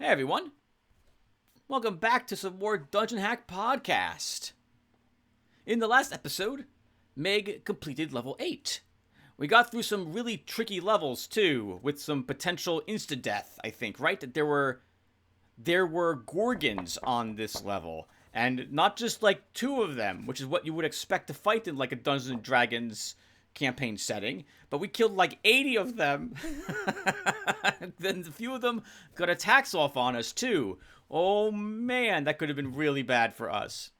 Hey everyone, welcome back to some more Dungeon Hack Podcast. In the last episode, Meg completed level 8. We got through some really tricky levels too, with some potential insta-death, I think, right? That there were Gorgons on this level, and not just like 2 of them, which is what you would expect to fight in like a Dungeons & Dragons campaign setting, but we killed like 80 of them. Then a few of them got attacks off on us too. Oh man, that could have been really bad for us.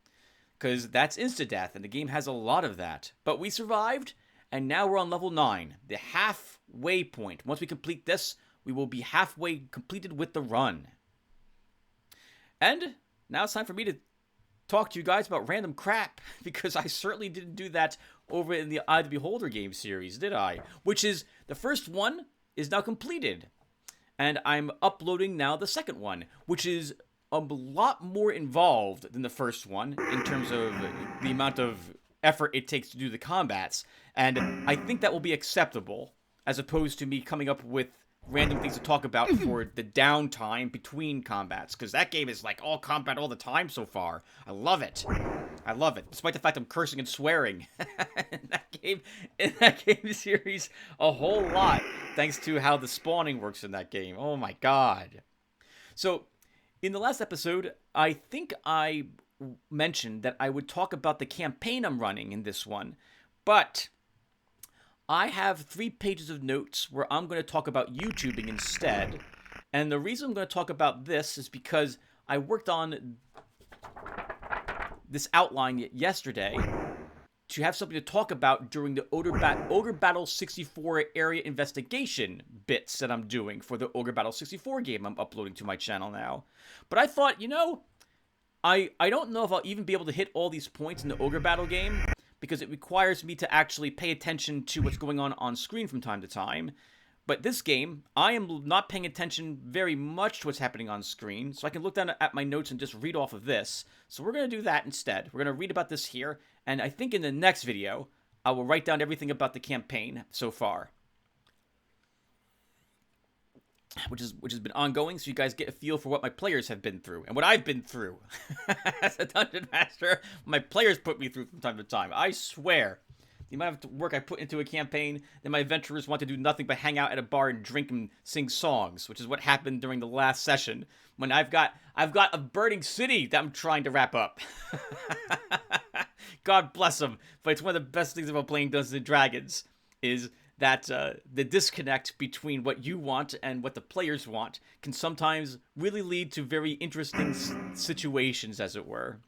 Because that's insta-death, and the game has a lot of that. But we survived, and now we're on level 9, the halfway point. Once we complete this, we will be halfway completed with the run. And now it's time for me to talk to you guys about random crap, because I certainly didn't do that over in the Eye of the Beholder game series, did I? Which is, the first one is now completed. And I'm uploading now the second one, which is a lot more involved than the first one in terms of the amount of effort it takes to do the combats. And I think that will be acceptable, as opposed to me coming up with random things to talk about for the downtime between combats, because that game is like all combat all the time so far. I love it. I love it, despite the fact I'm cursing and swearing in that game series a whole lot, thanks to how the spawning works in that game. Oh my god. So, in the last episode, I think I mentioned that I would talk about the campaign I'm running in this one, but I have 3 pages of notes where I'm going to talk about YouTubing instead. And the reason I'm going to talk about this is because I worked on this outline yesterday to have something to talk about during the Ogre Battle 64 area investigation bits that I'm doing for the Ogre Battle 64 game I'm uploading to my channel now. But I thought, I don't know if I'll even be able to hit all these points in the Ogre Battle game, because it requires me to actually pay attention to what's going on screen from time to time. But this game, I am not paying attention very much to what's happening on screen, so I can look down at my notes and just read off of this. So we're going to do that instead. We're going to read about this here, and I think in the next video, I will write down everything about the campaign so far, which has been ongoing, so you guys get a feel for what my players have been through, and what I've been through. As a Dungeon Master, my players put me through from time to time. I swear. The amount of work I put into a campaign, then my adventurers want to do nothing but hang out at a bar and drink and sing songs, which is what happened during the last session, when I've got a burning city that I'm trying to wrap up. God bless them, but it's one of the best things about playing Dungeons & Dragons, is that the disconnect between what you want and what the players want can sometimes really lead to very interesting situations, as it were.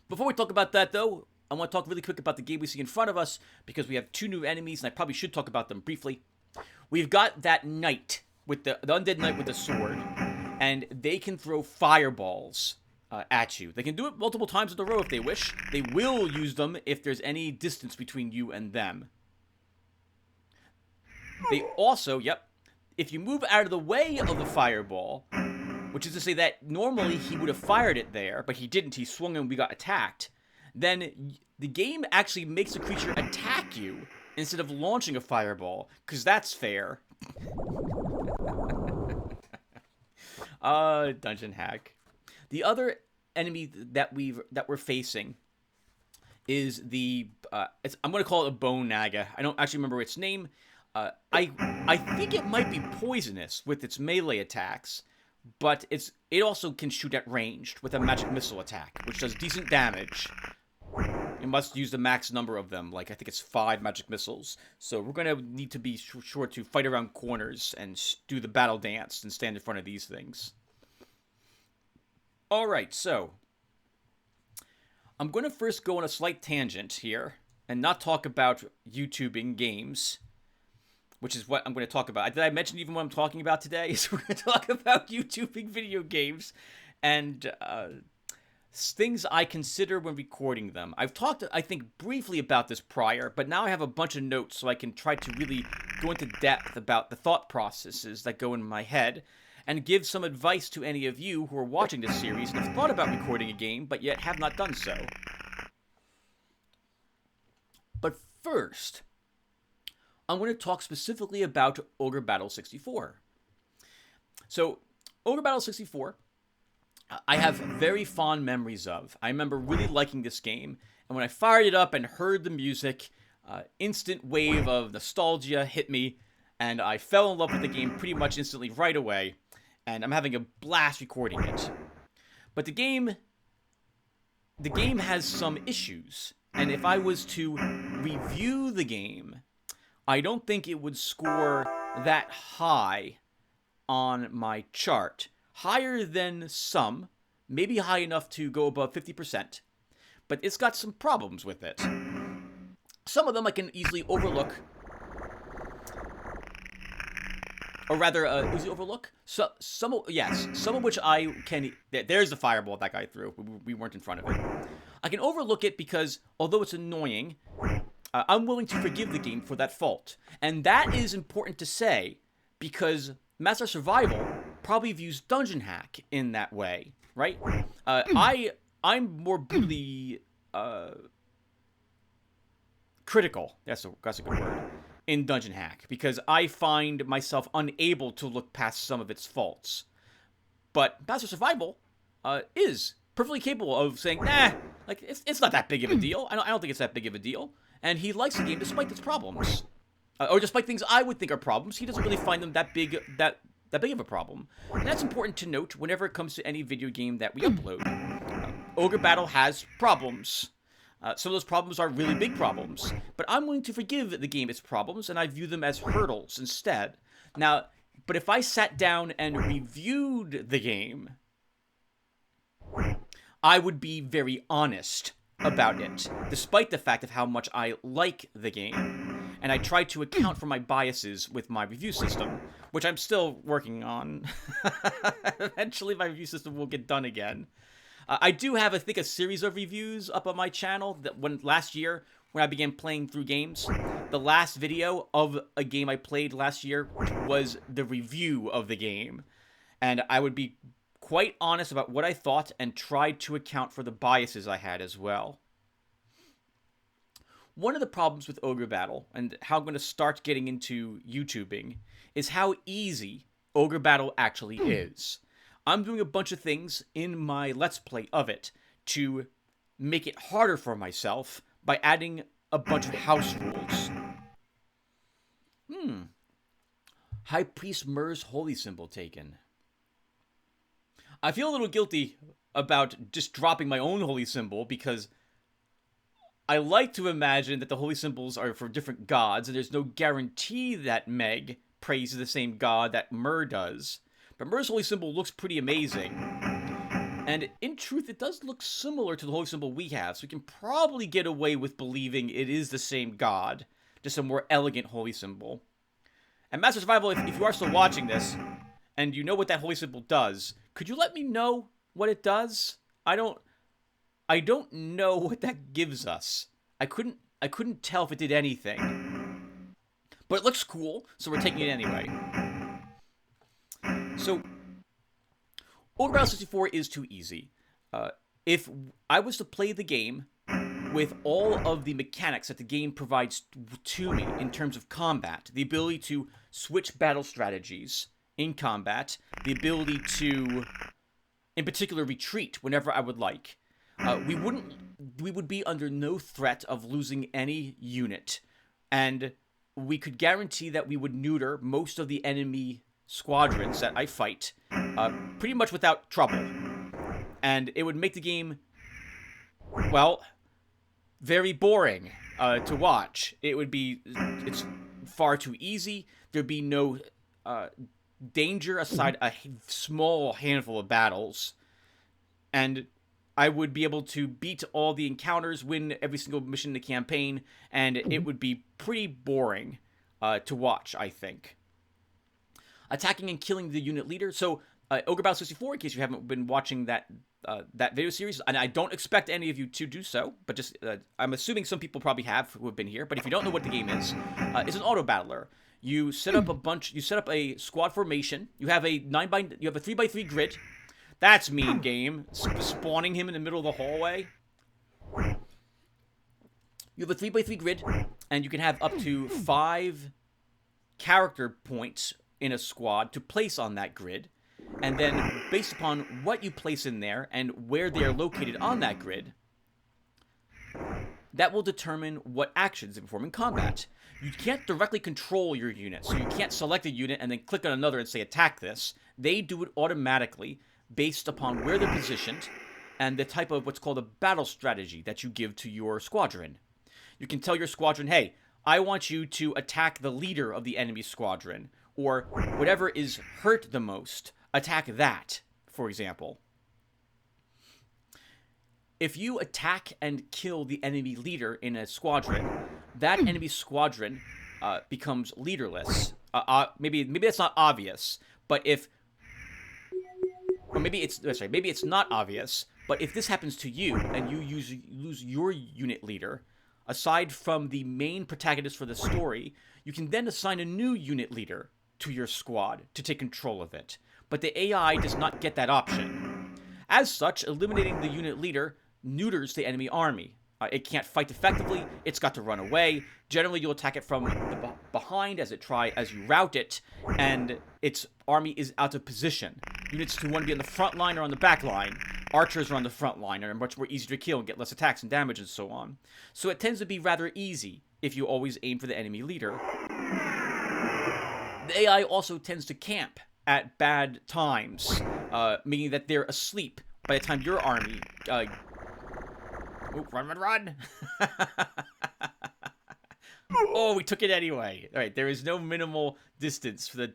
Before we talk about that, though, I want to talk really quick about the game we see in front of us, because we have 2 new enemies, and I probably should talk about them briefly. We've got that knight, with the undead knight with the sword, and they can throw fireballs at you. They can do it multiple times in a row if they wish. They will use them if there's any distance between you and them. They also, if you move out of the way of the fireball, which is to say that normally he would have fired it there, but he didn't, he swung and we got attacked, then the game actually makes the creature attack you instead of launching a fireball, because that's fair. Dungeon hack. The other enemy that we're facing is the I'm going to call it a bone naga. I don't actually remember its name. I think it might be poisonous with its melee attacks, but it also can shoot at ranged with a magic missile attack, which does decent damage. You must use the max number of them, like I think it's 5 magic missiles. So we're going to need to be sure to fight around corners and do the battle dance and stand in front of these things. Alright, so I'm going to first go on a slight tangent here and not talk about YouTubing games, which is what I'm going to talk about. Did I mention even what I'm talking about today? So we're going to talk about YouTubing video games and things I consider when recording them. I've talked, I think, briefly about this prior, but now I have a bunch of notes so I can try to really go into depth about the thought processes that go in my head, and give some advice to any of you who are watching this series and have thought about recording a game, but yet have not done so. But first, I'm going to talk specifically about Ogre Battle 64. So, Ogre Battle 64, I have very fond memories of. I remember really liking this game, and when I fired it up and heard the music, instant wave of nostalgia hit me, and I fell in love with the game pretty much instantly right away, and I'm having a blast recording it. But the game has some issues, and if I was to review the game, I don't think it would score that high on my chart. Higher than some, maybe high enough to go above 50%, but it's got some problems with it. Some of them I can easily overlook, or rather, easily overlook? Some of which I can... There's the fireball that guy threw. We weren't in front of it. I can overlook it because, although it's annoying, I'm willing to forgive the game for that fault. And that is important to say, because Master Survival probably views Dungeon Hack in that way, right? I'm more brutally critical. That's a good word. In Dungeon Hack, because I find myself unable to look past some of its faults. But Master Survival is perfectly capable of saying, nah, like it's not that big of a deal. I don't think it's that big of a deal. And he likes the game despite its problems, or despite things I would think are problems. He doesn't really find them that big of a problem. And that's important to note whenever it comes to any video game that we upload. Ogre Battle has problems. Some of those problems are really big problems, but I'm willing to forgive the game its problems, and I view them as hurdles instead. Now, but if I sat down and reviewed the game, I would be very honest about it, despite the fact of how much I like the game. And I try to account for my biases with my review system, which I'm still working on. Eventually my review system will get done again. I do have, I think, a series of reviews up on my channel that last year, when I began playing through games, the last video of a game I played last year was the review of the game. And I would be quite honest about what I thought and tried to account for the biases I had as well. One of the problems with Ogre Battle, and how I'm going to start getting into YouTubing, is how easy Ogre Battle actually is. I'm doing a bunch of things in my Let's Play of it to make it harder for myself by adding a bunch of house rules. High Priest Myr's holy symbol taken. I feel a little guilty about just dropping my own holy symbol because I like to imagine that the holy symbols are for different gods, and there's no guarantee that Meg prays the same god that Myr does. But Myr's holy symbol looks pretty amazing. And in truth, it does look similar to the holy symbol we have, so we can probably get away with believing it is the same god, just a more elegant holy symbol. And Master Survival, if you are still watching this, and you know what that holy symbol does, could you let me know what it does? I don't know what that gives us. I couldn't tell if it did anything. But it looks cool, so we're taking it anyway. So, Ogre Battle 64 is too easy. If I was to play the game with all of the mechanics that the game provides to me in terms of combat, the ability to switch battle strategies in combat, the ability to, in particular, retreat whenever I would like, we would be under no threat of losing any unit, and we could guarantee that we would neuter most of the enemy squadrons that I fight pretty much without trouble. And it would make the game, well, very boring to watch. It's far too easy. There'd be no danger aside a small handful of battles. And I would be able to beat all the encounters, win every single mission in the campaign, and it would be pretty boring to watch, I think. Attacking and killing the unit leader. So, Ogre Battle 64, in case you haven't been watching that video series, and I don't expect any of you to do so, but just, I'm assuming some people probably have who have been here, but if you don't know what the game is, it's an auto battler. You set up a squad formation, you have a 3x3 grid. That's mean game. Spawning him in the middle of the hallway. You have a 3x3 grid, and you can have up to 5 character points in a squad to place on that grid. And then, based upon what you place in there and where they are located on that grid, that will determine what actions they perform in combat. You can't directly control your unit, so you can't select a unit and then click on another and say attack this. They do it automatically based upon where they're positioned and the type of what's called a battle strategy that you give to your squadron. You can tell your squadron, hey, I want you to attack the leader of the enemy squadron, or whatever is hurt the most, attack that, for example. If you attack and kill the enemy leader in a squadron, that enemy squadron becomes leaderless. Maybe that's not obvious, but maybe it's not obvious. But if this happens to you and you lose your unit leader, aside from the main protagonist for the story, you can then assign a new unit leader to your squad to take control of it. But the AI does not get that option. As such, eliminating the unit leader neuters the enemy army. It can't fight effectively. It's got to run away. Generally, you'll attack it from the behind as you route it, and its army is out of position. Units who want to be on the front line or on the back line. Archers are on the front line and are much more easy to kill and get less attacks and damage and so on. So it tends to be rather easy if you always aim for the enemy leader. The AI also tends to camp at bad times, meaning that they're asleep by the time your army... run! Oh, we took it anyway. All right, there is no minimal distance for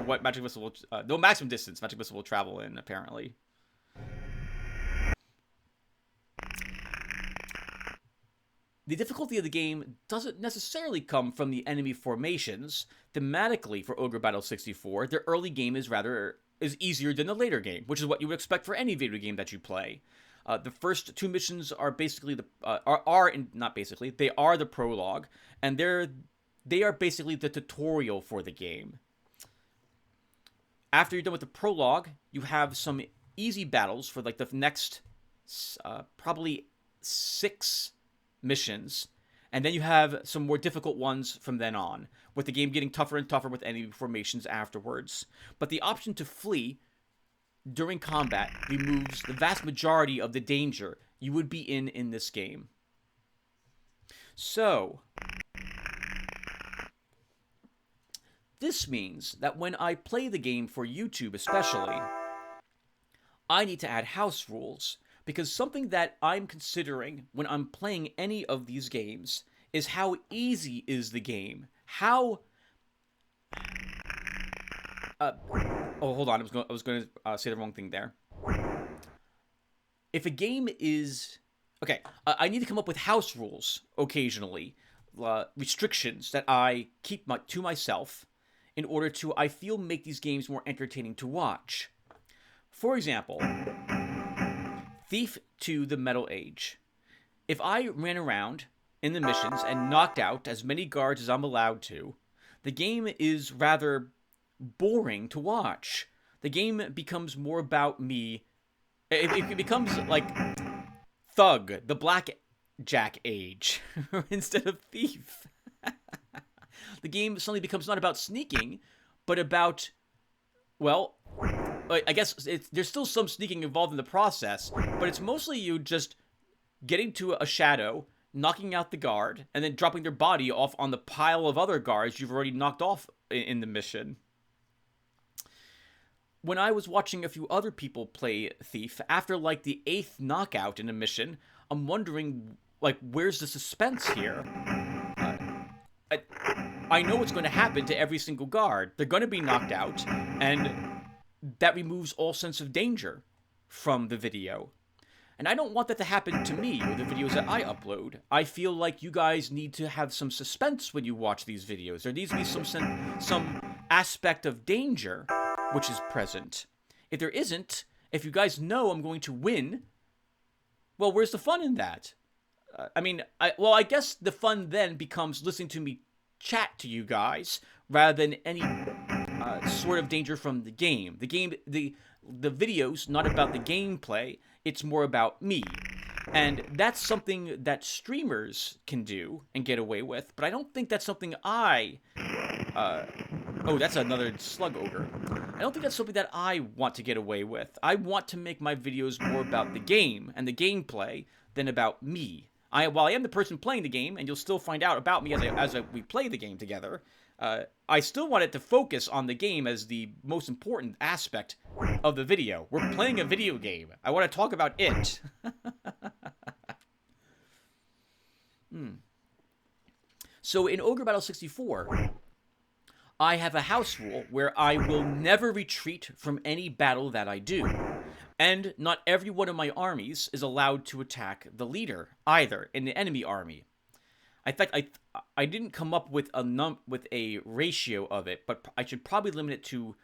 what magic missile will... no maximum distance magic missile will travel in, apparently. The difficulty of the game doesn't necessarily come from the enemy formations. Thematically, for Ogre Battle 64, the early game is easier than the later game, which is what you would expect for any video game that you play. The first two missions are basically they are the prologue, and they are basically the tutorial for the game. After you're done with the prologue, you have some easy battles for like the next probably 6 missions, and then you have some more difficult ones from then on, with the game getting tougher and tougher with enemy formations afterwards. But the option to flee during combat removes the vast majority of the danger you would be in this game. So, this means that when I play the game for YouTube especially, I need to add house rules, because something that I'm considering when I'm playing any of these games is how easy is the game. How... oh, hold on. I was going to say the wrong thing there. If a game is... Okay, I need to come up with house rules occasionally. Restrictions that I keep to myself in order to, I feel, make these games more entertaining to watch. For example... Thief to the Metal Age. If I ran around in the missions and knocked out as many guards as I'm allowed to, the game is rather boring to watch. The game becomes more about me. It becomes like Thug, the Blackjack Age, instead of Thief. The game suddenly becomes not about sneaking, but about, well... I guess there's still some sneaking involved in the process, but it's mostly you just getting to a shadow, knocking out the guard, and then dropping their body off on the pile of other guards you've already knocked off in the mission. When I was watching a few other people play Thief, after like the 8th knockout in a mission, I'm wondering, like, where's the suspense here? I know what's going to happen to every single guard. They're going to be knocked out, and... that removes all sense of danger from the video. And I don't want that to happen to me or the videos that I upload. I feel like you guys need to have some suspense when you watch these videos. There needs to be some aspect of danger which is present. If there isn't, if you guys know I'm going to win, well, where's the fun in that? I guess the fun then becomes listening to me chat to you guys rather than any sort of danger from the game. The video's not about the gameplay, it's more about me. And that's something that streamers can do and get away with, but I don't think that's something I Oh, that's another slug ogre. I don't think that's something that I want to get away with. I want to make my videos more about the game and the gameplay than about me. While I am the person playing the game, and you'll still find out about me as we play the game together, I still want it to focus on the game as the most important aspect of the video. We're playing a video game. I want to talk about it. So in Ogre Battle 64, I have a house rule where I will never retreat from any battle that I do. And not every one of my armies is allowed to attack the leader, either, in the enemy army. In fact, I didn't come up with a ratio of it, but I should probably limit it to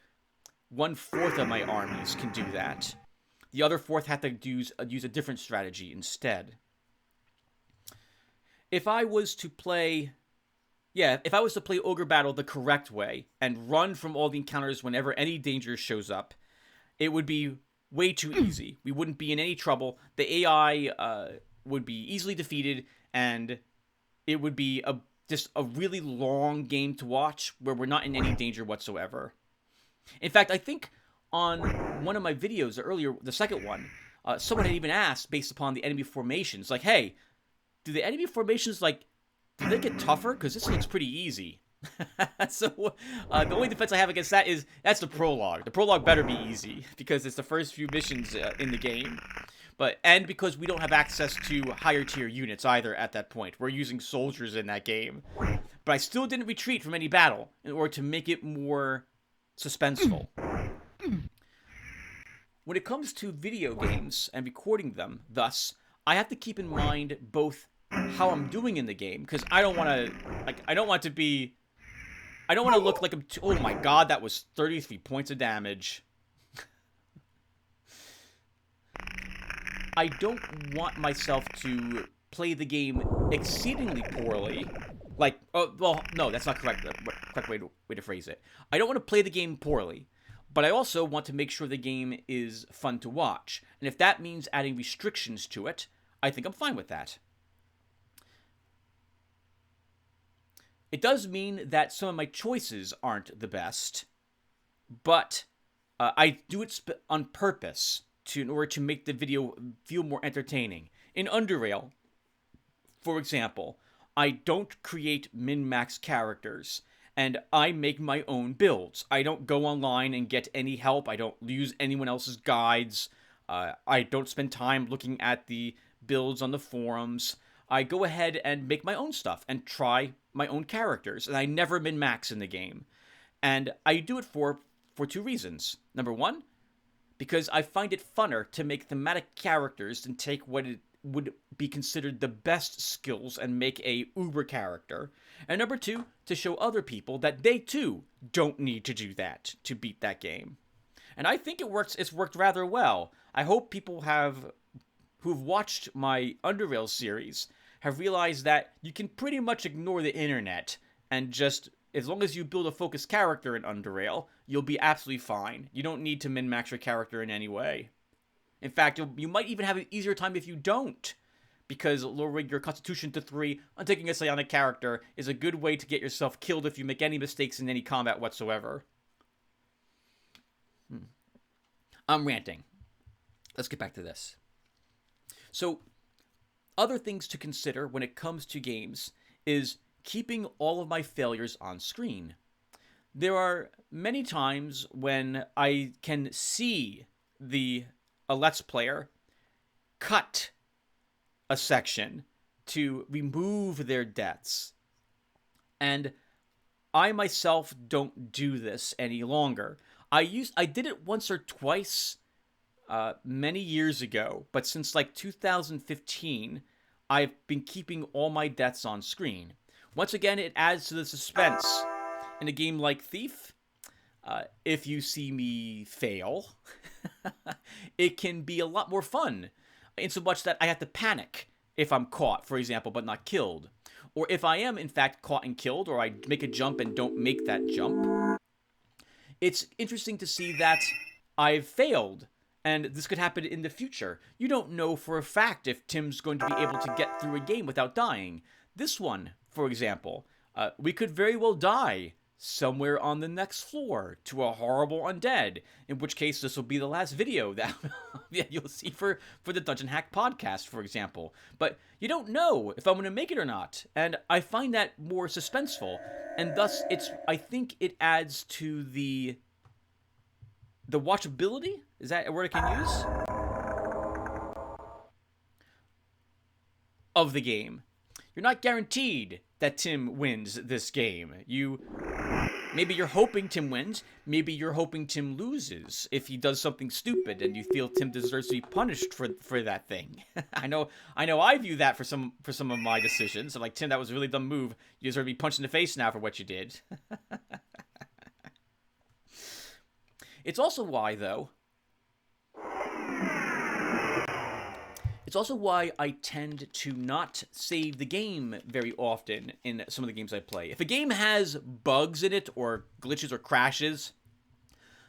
1/4 of my armies can do that. The other fourth have to use a different strategy instead. If I was to play Ogre Battle the correct way and run from all the encounters whenever any danger shows up, it would be way too easy. We wouldn't be in any trouble. The AI would be easily defeated, and it would be just a really long game to watch where we're not in any danger whatsoever. In fact, I think on one of my videos earlier, the second one, someone had even asked, based upon the enemy formations, like, hey, do the enemy formations, like, do they get tougher? Because this looks pretty easy. So the only defense I have against that is that's the prologue. The prologue better be easy because it's the first few missions in the game. And because we don't have access to higher tier units either at that point. We're using soldiers in that game. But I still didn't retreat from any battle in order to make it more suspenseful. When it comes to video games and recording them, thus, I have to keep in mind both how I'm doing in the game, because I don't want to look like I'm oh my god, that was 33 points of damage. I don't want myself to play the game exceedingly poorly. Like, well, no, that's not correct. Correct way to phrase it. I don't want to play the game poorly, but I also want to make sure the game is fun to watch. And if that means adding restrictions to it, I think I'm fine with that. It does mean that some of my choices aren't the best, but I do it on purpose in order to make the video feel more entertaining. In Underrail, for example, I don't create min-max characters, and I make my own builds. I don't go online and get any help. I don't use anyone else's guides. I don't spend time looking at the builds on the forums. I go ahead and make my own stuff and try my own characters, and I never min-max in the game. And I do it for two reasons. Number one, because I find it funner to make thematic characters than take what it would be considered the best skills and make a uber character. And number two, to show other people that they too don't need to do that to beat that game. And I think it's worked rather well. I hope people who've watched my Underrail series have realized that you can pretty much ignore the internet and just, as long as you build a focused character in Underrail, you'll be absolutely fine. You don't need to min-max your character in any way. In fact, you might even have an easier time if you don't, because lowering your constitution to 3 on taking a psionic character is a good way to get yourself killed if you make any mistakes in any combat whatsoever. I'm ranting. Let's get back to this. So, other things to consider when it comes to games is keeping all of my failures on screen. There are many times when I can see a Let's Player cut a section to remove their deaths. And I myself don't do this any longer. I did it once or twice many years ago, but since like 2015, I've been keeping all my deaths on screen. Once again, it adds to the suspense. In a game like Thief, if you see me fail, it can be a lot more fun, in so much that I have to panic if I'm caught, for example, but not killed. Or if I am, in fact, caught and killed, or I make a jump and don't make that jump. It's interesting to see that I've failed, and this could happen in the future. You don't know for a fact if Tim's going to be able to get through a game without dying. This one, for example, we could very well die somewhere on the next floor to a horrible undead, in which case this will be the last video that you'll see for the Dungeon Hack podcast, for example. But you don't know if I'm going to make it or not, and I find that more suspenseful, and thus I think it adds to the watchability. Is that a word I can use? Of the game. You're not guaranteed that Tim wins this game. Maybe you're hoping Tim wins. Maybe you're hoping Tim loses if he does something stupid and you feel Tim deserves to be punished for that thing. I know I view that for some of my decisions. I'm like, Tim, that was a really dumb move. You deserve to be punched in the face now for what you did. It's also why, though, I tend to not save the game very often in some of the games I play. If a game has bugs in it, or glitches or crashes,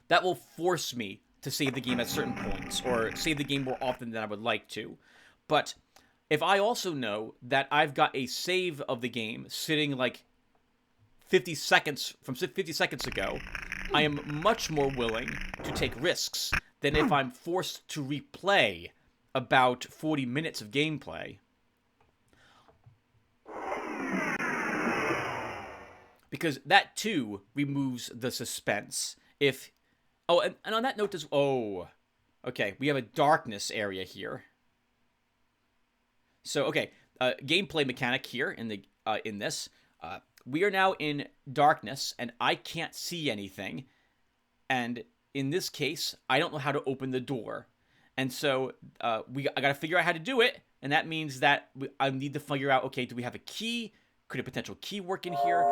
that will force me to save the game at certain points, or save the game more often than I would like to. But if I also know that I've got a save of the game sitting like 50 seconds ago, I am much more willing to take risks than if I'm forced to replay about 40 minutes of gameplay. Because that, too, removes the suspense. Oh, and on that note, okay, we have a darkness area here. So, okay, gameplay mechanic here in this. We are now in darkness, and I can't see anything. And in this case, I don't know how to open the door. And so I got to figure out how to do it, and that means that I need to figure out, okay, do we have a key? Could a potential key work in here?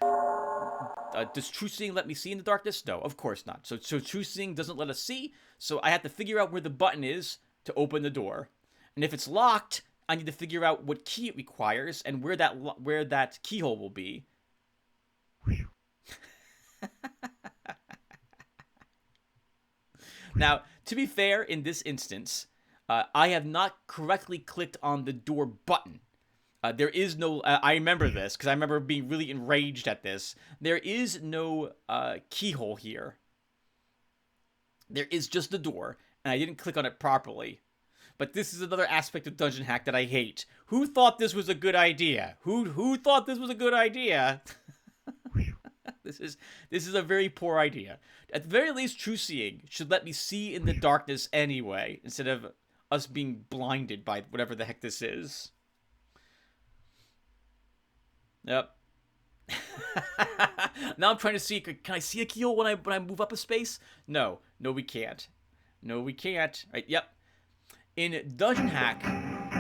Does true seeing let me see in the darkness? No, of course not. So true seeing doesn't let us see, so I have to figure out where the button is to open the door. And if it's locked, I need to figure out what key it requires and where that keyhole will be. Now, to be fair, in this instance, I have not correctly clicked on the door button. There is no... I remember this, because I remember being really enraged at this. There is no keyhole here. There is just the door, and I didn't click on it properly. But this is another aspect of Dungeon Hack that I hate. Who thought this was a good idea? Who thought this was a good idea? This is a very poor idea. At the very least, true seeing should let me see in the darkness anyway, instead of us being blinded by whatever the heck this is. Yep. Now I'm trying to see, can I see a keyhole when I move up a space? No, we can't. No, we can't. Right, yep. In Dungeon Hack,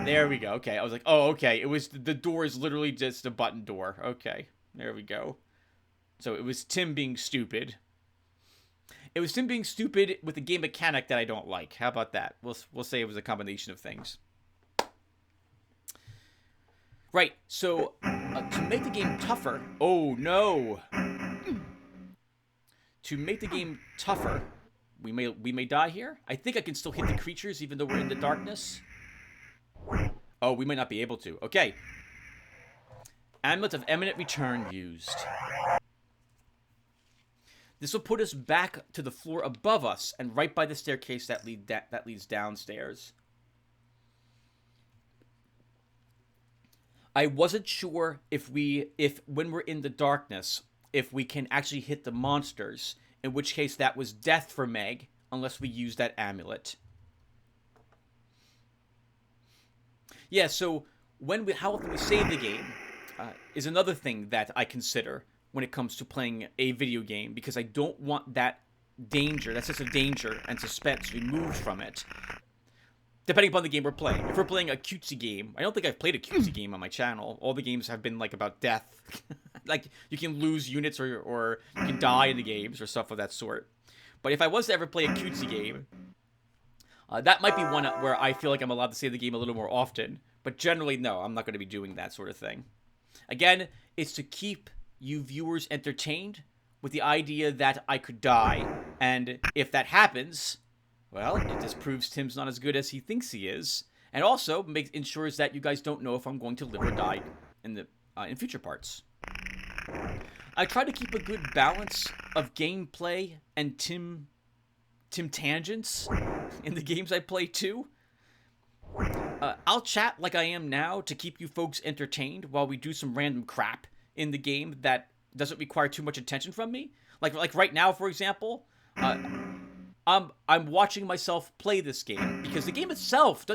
there we go. Okay, I was like, oh, okay. It was, the door is literally just a button door. Okay, there we go. So it was Tim being stupid. It was Tim being stupid with a game mechanic that I don't like. How about that? We'll say it was a combination of things. Right, so to make the game tougher... Oh, no! To make the game tougher, we may die here. I think I can still hit the creatures even though we're in the darkness. Oh, we might not be able to. Okay. Amulet of Eminent Return used. This will put us back to the floor above us and right by the staircase that leads downstairs. I wasn't sure if when we're in the darkness, if we can actually hit the monsters, in which case that was death for Meg, unless we use that amulet. Yeah, so how often we save the game is another thing that I consider when it comes to playing a video game, because I don't want that danger, that sense of danger and suspense removed from it. Depending upon the game we're playing. If we're playing a cutesy game, I don't think I've played a cutesy game on my channel. All the games have been like about death. Like you can lose units or you can die in the games or stuff of that sort. But if I was to ever play a cutesy game, that might be one where I feel like I'm allowed to save the game a little more often. But generally, no, I'm not going to be doing that sort of thing. Again, it's to keep you viewers entertained with the idea that I could die. And if that happens, well, it just proves Tim's not as good as he thinks he is. And also ensures that you guys don't know if I'm going to live or die in future parts. I try to keep a good balance of gameplay and Tim tangents in the games I play too. I'll chat like I am now to keep you folks entertained while we do some random crap in the game that doesn't require too much attention from me. Like right now, for example, I'm watching myself play this game because the game itself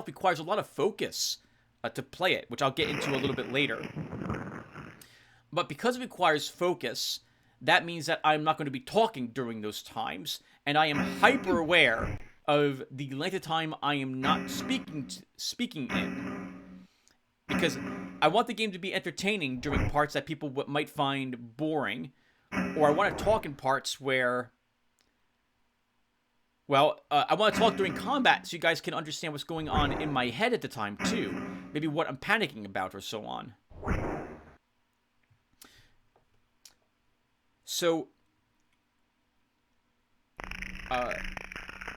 requires a lot of focus to play it, which I'll get into a little bit later. But because it requires focus, that means that I'm not going to be talking during those times, and I am hyper aware of the length of time I am not speaking in, because I want the game to be entertaining during parts that people might find boring, or I want to talk in parts where, well, I want to talk during combat so you guys can understand what's going on in my head at the time too, maybe what I'm panicking about or so on. So,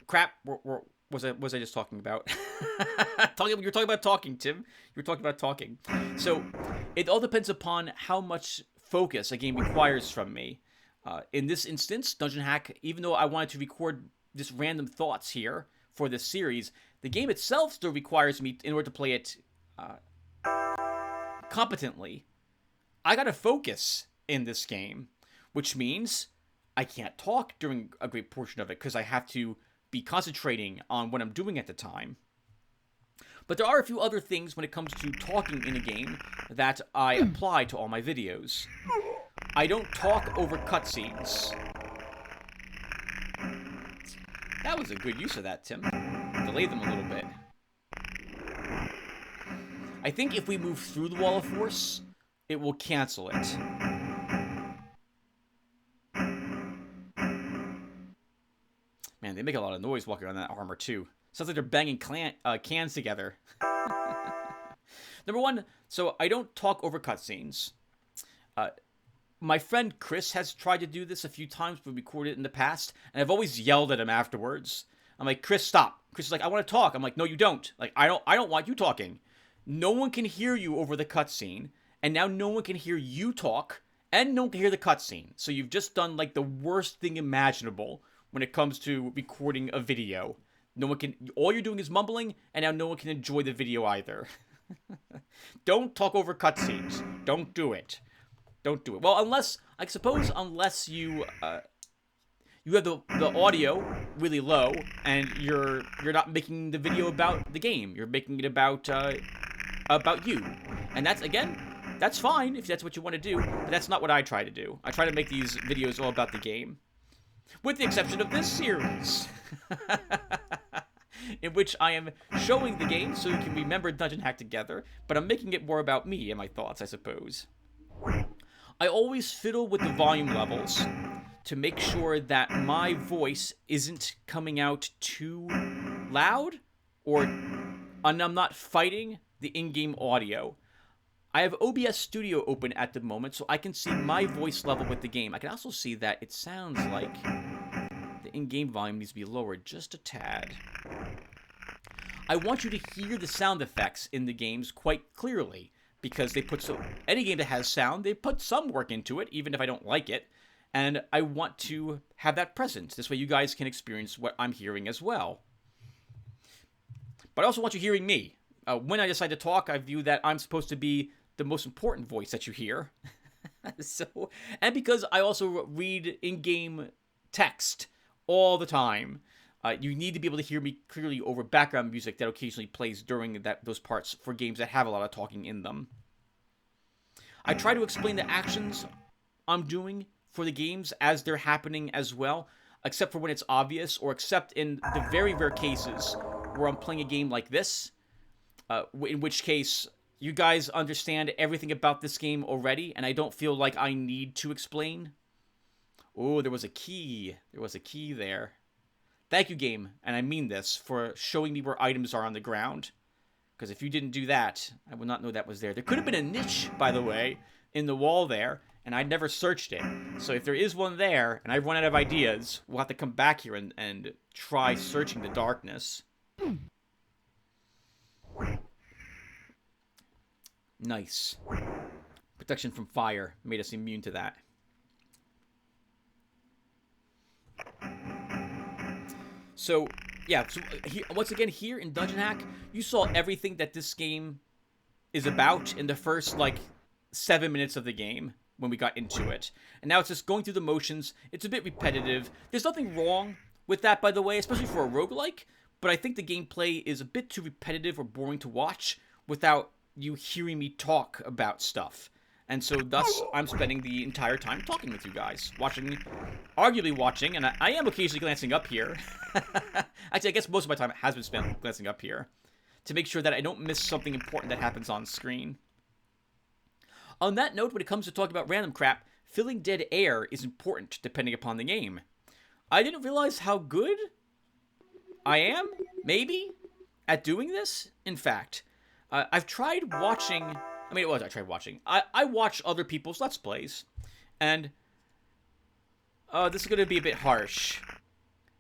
crap. Was I just talking about? You were talking about talking, Tim. You were talking about talking. So, it all depends upon how much focus a game requires from me. In this instance, Dungeon Hack, even though I wanted to record just random thoughts here for this series, the game itself still requires me, in order to play it competently, I gotta focus in this game. Which means I can't talk during a great portion of it because I have to be concentrating on what I'm doing at the time. But there are a few other things when it comes to talking in a game that I apply to all my videos. I don't talk over cutscenes. That was a good use of that, Tim. Delay them a little bit. I think if we move through the wall of force, it will cancel it. Man, they make a lot of noise walking around that armor, too. Sounds like they're banging cans together. Number one, so I don't talk over cutscenes. My friend Chris has tried to do this a few times. We recorded it in the past, and I've always yelled at him afterwards. I'm like, Chris, stop. Chris is like, I want to talk. I'm like, no, you don't. Like, I don't want you talking. No one can hear you over the cutscene, and now no one can hear you talk, and no one can hear the cutscene. So you've just done, like, the worst thing imaginable when it comes to recording a video. No one can, all you're doing is mumbling, and now no one can enjoy the video either. Don't talk over cutscenes. Don't do it. Don't do it. Well, unless you you have the audio really low, and you're not making the video about the game. You're making it about you. And that's fine if that's what you want to do, but that's not what I try to do. I try to make these videos all about the game. With the exception of this series, in which I am showing the game so you can remember Dungeon Hack together, but I'm making it more about me and my thoughts, I suppose. I always fiddle with the volume levels to make sure that my voice isn't coming out too loud, and I'm not fighting the in-game audio. I have OBS Studio open at the moment, so I can see my voice level with the game. I can also see that it sounds like the in-game volume needs to be lowered just a tad. I want you to hear the sound effects in the games quite clearly, because they put any game that has sound, they put some work into it, even if I don't like it, and I want to have that present. This way you guys can experience what I'm hearing as well. But I also want you hearing me. When I decide to talk, I view that I'm supposed to be the most important voice that you hear. And because I also read in-game text all the time, you need to be able to hear me clearly over background music that occasionally plays during those parts for games that have a lot of talking in them. I try to explain the actions I'm doing for the games as they're happening as well, except for when it's obvious, or except in the very rare cases where I'm playing a game like this, in which case you guys understand everything about this game already, and I don't feel like I need to explain. Oh, there was a key. There was a key there. Thank you, game, and I mean this, for showing me where items are on the ground. Because if you didn't do that, I would not know that was there. There could have been a niche, by the way, in the wall there, and I never searched it. So if there is one there, and I've run out of ideas, we'll have to come back here and try searching the darkness. Nice. Protection from fire made us immune to that. So, yeah, so once again, here in Dungeon Hack, you saw everything that this game is about in the first, like, 7 minutes of the game when we got into it. And now it's just going through the motions. It's a bit repetitive. There's nothing wrong with that, by the way, especially for a roguelike, but I think the gameplay is a bit too repetitive or boring to watch without you hearing me talk about stuff. And so, thus, I'm spending the entire time talking with you guys, arguably watching, and I am occasionally glancing up here. Actually, I guess most of my time has been spent glancing up here to make sure that I don't miss something important that happens on screen. On that note, when it comes to talking about random crap, filling dead air is important depending upon the game. I didn't realize how good I am, maybe, at doing this. In fact, I've tried watching... I tried watching. I watch other people's Let's Plays, and this is going to be a bit harsh.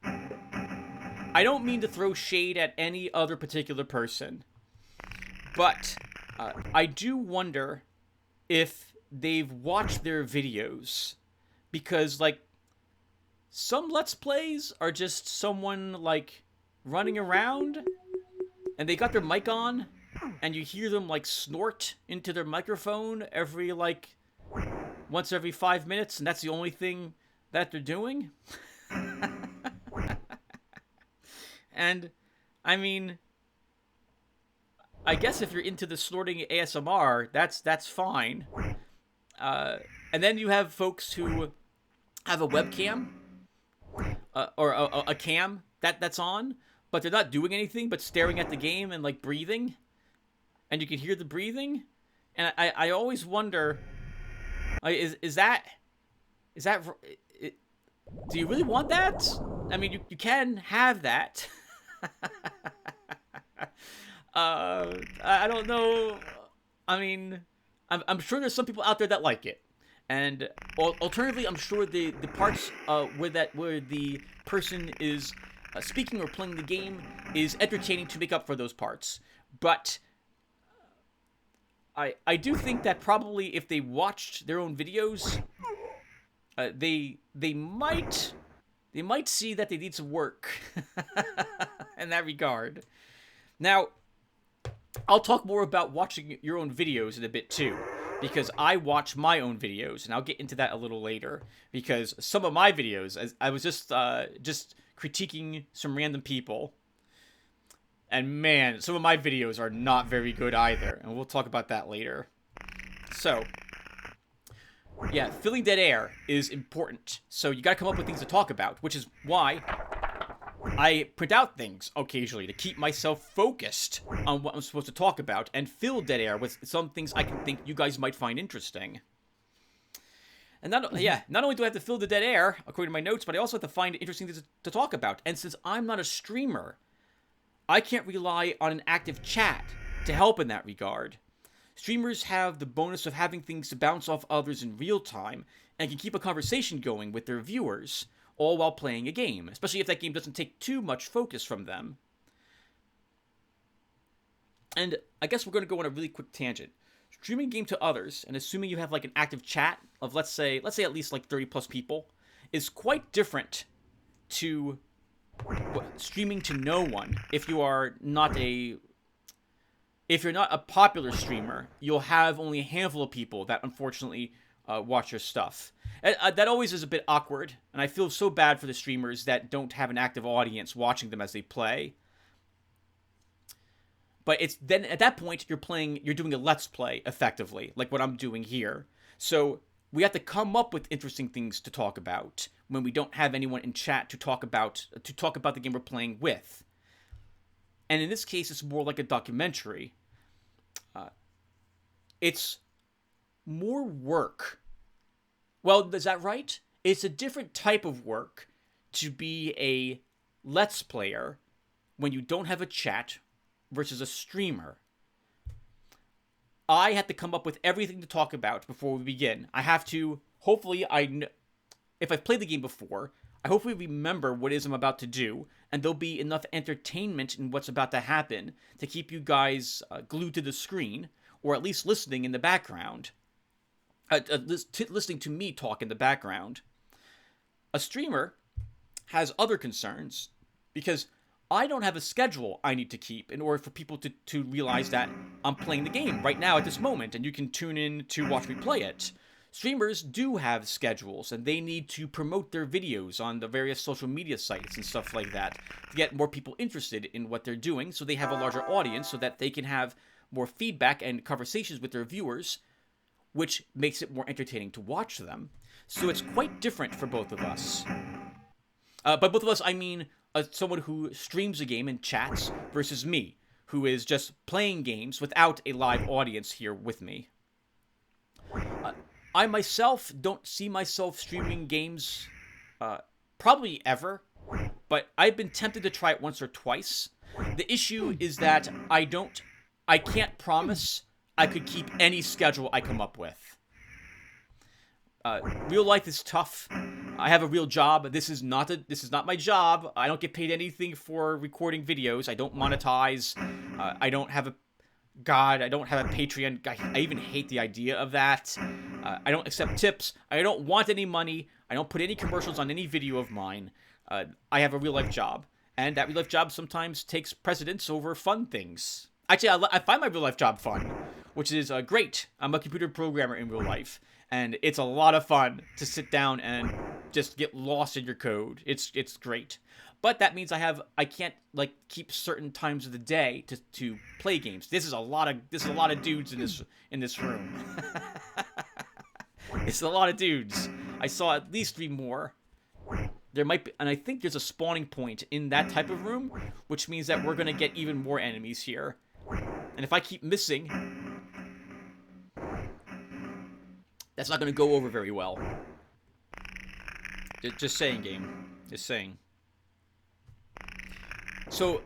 I don't mean to throw shade at any other particular person, but I do wonder if they've watched their videos, because, like, some Let's Plays are just someone, like, running around, and they got their mic on, and you hear them, like, snort into their microphone once every 5 minutes, and that's the only thing that they're doing. And, I mean, I guess if you're into the snorting ASMR, that's fine. And then you have folks who have a webcam, or a cam that's on, but they're not doing anything but staring at the game and, like, breathing. And you can hear the breathing, and I always wonder, is that do you really want that? I mean, you can have that. I don't know. I mean, I'm sure there's some people out there that like it, and alternatively, I'm sure the parts where the person is speaking or playing the game is entertaining to make up for those parts, but. I do think that probably if they watched their own videos, they might see that they need some work in that regard. Now, I'll talk more about watching your own videos in a bit too, because I watch my own videos, and I'll get into that a little later. Because some of my videos, I was just critiquing some random people. And man, some of my videos are not very good either, and we'll talk about that later. So, yeah, filling dead air is important. So you gotta come up with things to talk about, which is why I print out things occasionally to keep myself focused on what I'm supposed to talk about and fill dead air with some things I can think you guys might find interesting. And not only do I have to fill the dead air, according to my notes, but I also have to find interesting things to talk about. And since I'm not a streamer, I can't rely on an active chat to help in that regard. Streamers have the bonus of having things to bounce off others in real time and can keep a conversation going with their viewers, all while playing a game, especially if that game doesn't take too much focus from them. And I guess we're going to go on a really quick tangent. Streaming a game to others, and assuming you have like an active chat of let's say at least like 30 plus people, is quite different to streaming to no one. If you're not a popular streamer, you'll have only a handful of people that unfortunately watch your stuff. That always is a bit awkward, and I feel so bad for the streamers that don't have an active audience watching them as they play. But it's then at that point you're doing a let's play effectively, like what I'm doing here. So we have to come up with interesting things to talk about when we don't have anyone in chat to talk about the game we're playing with. And in this case, it's more like a documentary. It's more work. Well, is that right? It's a different type of work to be a let's player when you don't have a chat versus a streamer. I have to come up with everything to talk about before we begin. I have to, hopefully, if I've played the game before, I hopefully remember what it is I'm about to do, and there'll be enough entertainment in what's about to happen to keep you guys glued to the screen, or at least listening in the background. Listening to me talk in the background. A streamer has other concerns, because I don't have a schedule I need to keep in order for people to realize that I'm playing the game right now at this moment, and you can tune in to watch me play it. Streamers do have schedules, and they need to promote their videos on the various social media sites and stuff like that to get more people interested in what they're doing, so they have a larger audience so that they can have more feedback and conversations with their viewers, which makes it more entertaining to watch them. So it's quite different for both of us. By both of us, I mean someone who streams a game and chats versus me, who is just playing games without a live audience here with me. I myself don't see myself streaming games probably ever, but I've been tempted to try it once or twice. The issue is that I can't promise I could keep any schedule I come up with. Real life is tough. I have a real job. This is not my job. I don't get paid anything for recording videos. I don't monetize. I don't have a Patreon. I even hate the idea of that. I don't accept tips. I don't want any money. I don't put any commercials on any video of mine. I have a real life job, and that real life job sometimes takes precedence over fun things. Actually, I find my real life job fun, which is great. I'm a computer programmer in real life, and it's a lot of fun to sit down and just get lost in your code. It's great. But that means I can't like keep certain times of the day to play games. This is a lot of dudes in this room. It's a lot of dudes. I saw at least 3 more. There might be, and I think there's a spawning point in that type of room, which means that we're gonna get even more enemies here. And if I keep missing, that's not gonna go over very well. Just saying, game. Just saying. So,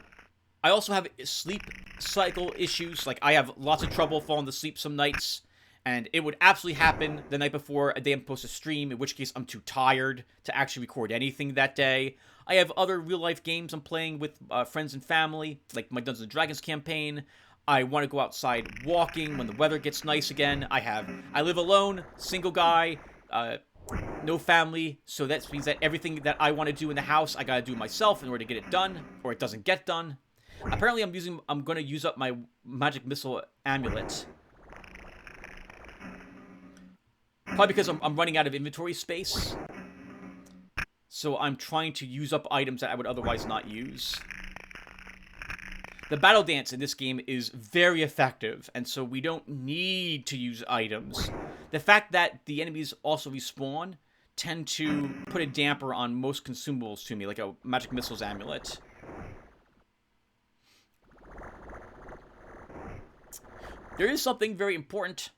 I also have sleep cycle issues. Like, I have lots of trouble falling asleep some nights. And it would absolutely happen the night before a day I'm supposed to stream, in which case I'm too tired to actually record anything that day. I have other real-life games I'm playing with friends and family, like my Dungeons & Dragons campaign. I want to go outside walking when the weather gets nice again. I live alone, single guy, no family, so that means that everything that I want to do in the house, I gotta do myself in order to get it done, or it doesn't get done. Apparently I'm gonna use up my magic missile amulet. Probably because I'm running out of inventory space. So I'm trying to use up items that I would otherwise not use. The battle dance in this game is very effective, and so we don't need to use items. The fact that the enemies also respawn tend to put a damper on most consumables to me, like a magic missiles amulet. There is something very important,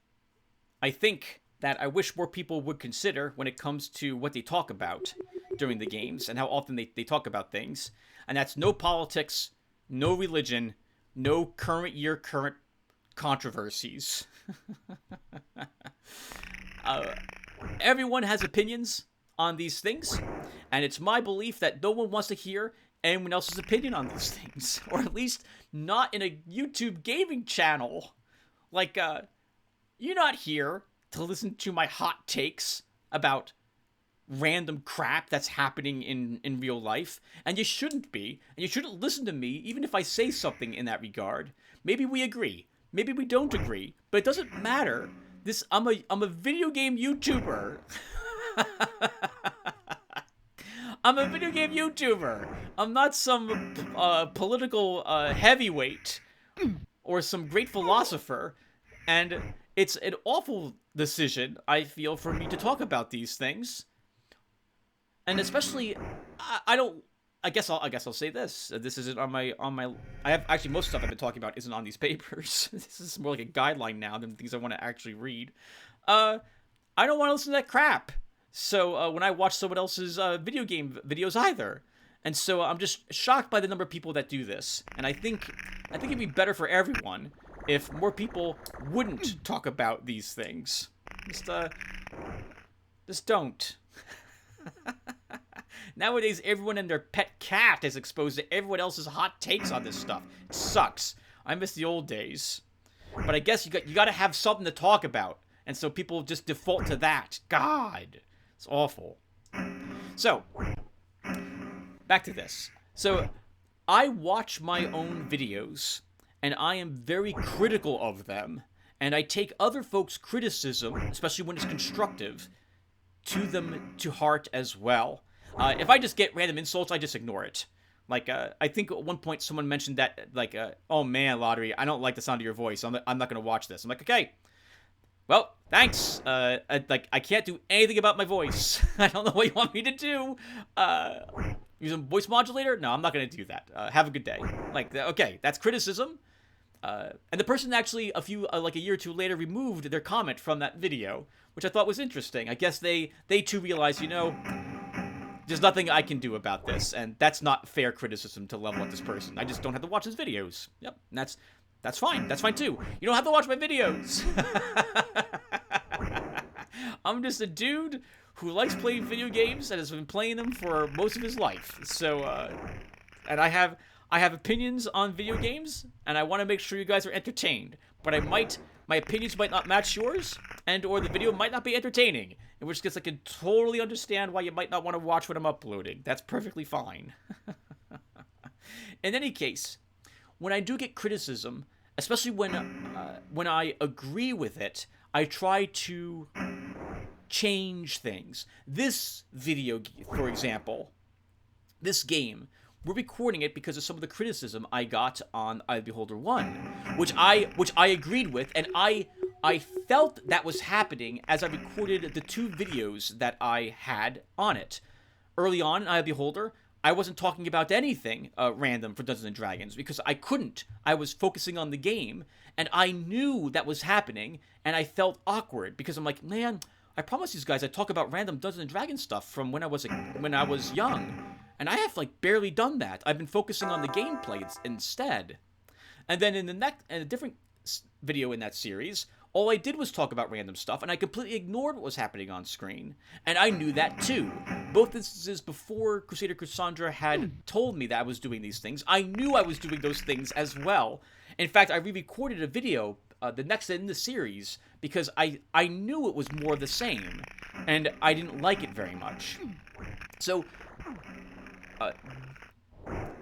I think, that I wish more people would consider when it comes to what they talk about during the games and how often they talk about things. And that's no politics, no religion, no current controversies. Everyone has opinions on these things, and it's my belief that no one wants to hear anyone else's opinion on these things, or at least not in a YouTube gaming channel. Like, you're not here to listen to my hot takes about random crap that's happening in real life, and you shouldn't be, and you shouldn't listen to me even if I say something in that regard. Maybe we agree, maybe we don't agree, but it doesn't matter. I'm a video game YouTuber. I'm a video game YouTuber. I'm not some political heavyweight or some great philosopher, and it's an awful decision, I feel, for me to talk about these things. And especially, I guess I'll say this. This isn't on my. I have actually most stuff I've been talking about isn't on these papers. This is more like a guideline now than things I want to actually read. I don't want to listen to that crap. So when I watch someone else's video game videos either, and so I'm just shocked by the number of people that do this. And I think it'd be better for everyone if more people wouldn't talk about these things. Just don't. Nowadays, everyone and their pet cat is exposed to everyone else's hot takes on this stuff. It sucks. I miss the old days. But I guess you got to have something to talk about, and so people just default to that. God, it's awful. So, back to this. So, I watch my own videos, and I am very critical of them, and I take other folks' criticism, especially when it's constructive, to heart as well. If I just get random insults, I just ignore it. Like, I think at one point someone mentioned that, like, oh man, Lotaeri, I don't like the sound of your voice. I'm not going to watch this. I'm like, okay, well, thanks. I can't do anything about my voice. I don't know what you want me to do. Use a voice modulator? No, I'm not going to do that. Have a good day. Like, okay, that's criticism. And the person actually, like a year or two later, removed their comment from that video, which I thought was interesting. I guess they too realized, there's nothing I can do about this, and that's not fair criticism to level at this person. I just don't have to watch his videos. Yep, and that's fine. That's fine too. You don't have to watch my videos. I'm just a dude who likes playing video games and has been playing them for most of his life. So, and I have opinions on video games, and I want to make sure you guys are entertained. But my opinions might not match yours, and or the video might not be entertaining. In which case, I can totally understand why you might not want to watch what I'm uploading. That's perfectly fine. In any case, when I do get criticism, especially when I agree with it, I try to change things. This video, for example, this game, we're recording it because of some of the criticism I got on Eye of the Beholder 1, which I agreed with, and I felt that was happening as I recorded the 2 videos that I had on it. Early on in Eye of the Beholder, I wasn't talking about anything random for Dungeons & Dragons because I couldn't. I was focusing on the game, and I knew that was happening, and I felt awkward because I'm like, man, I promised these guys I'd talk about random Dungeons & Dragons stuff from when I was young. And I have, like, barely done that. I've been focusing on the gameplay instead. And then in a different video in that series, all I did was talk about random stuff, and I completely ignored what was happening on screen. And I knew that, too. Both instances before Crusader Cassandra had told me that I was doing these things, I knew I was doing those things as well. In fact, I re-recorded a video, the next in the series, because I knew it was more of the same, and I didn't like it very much. So,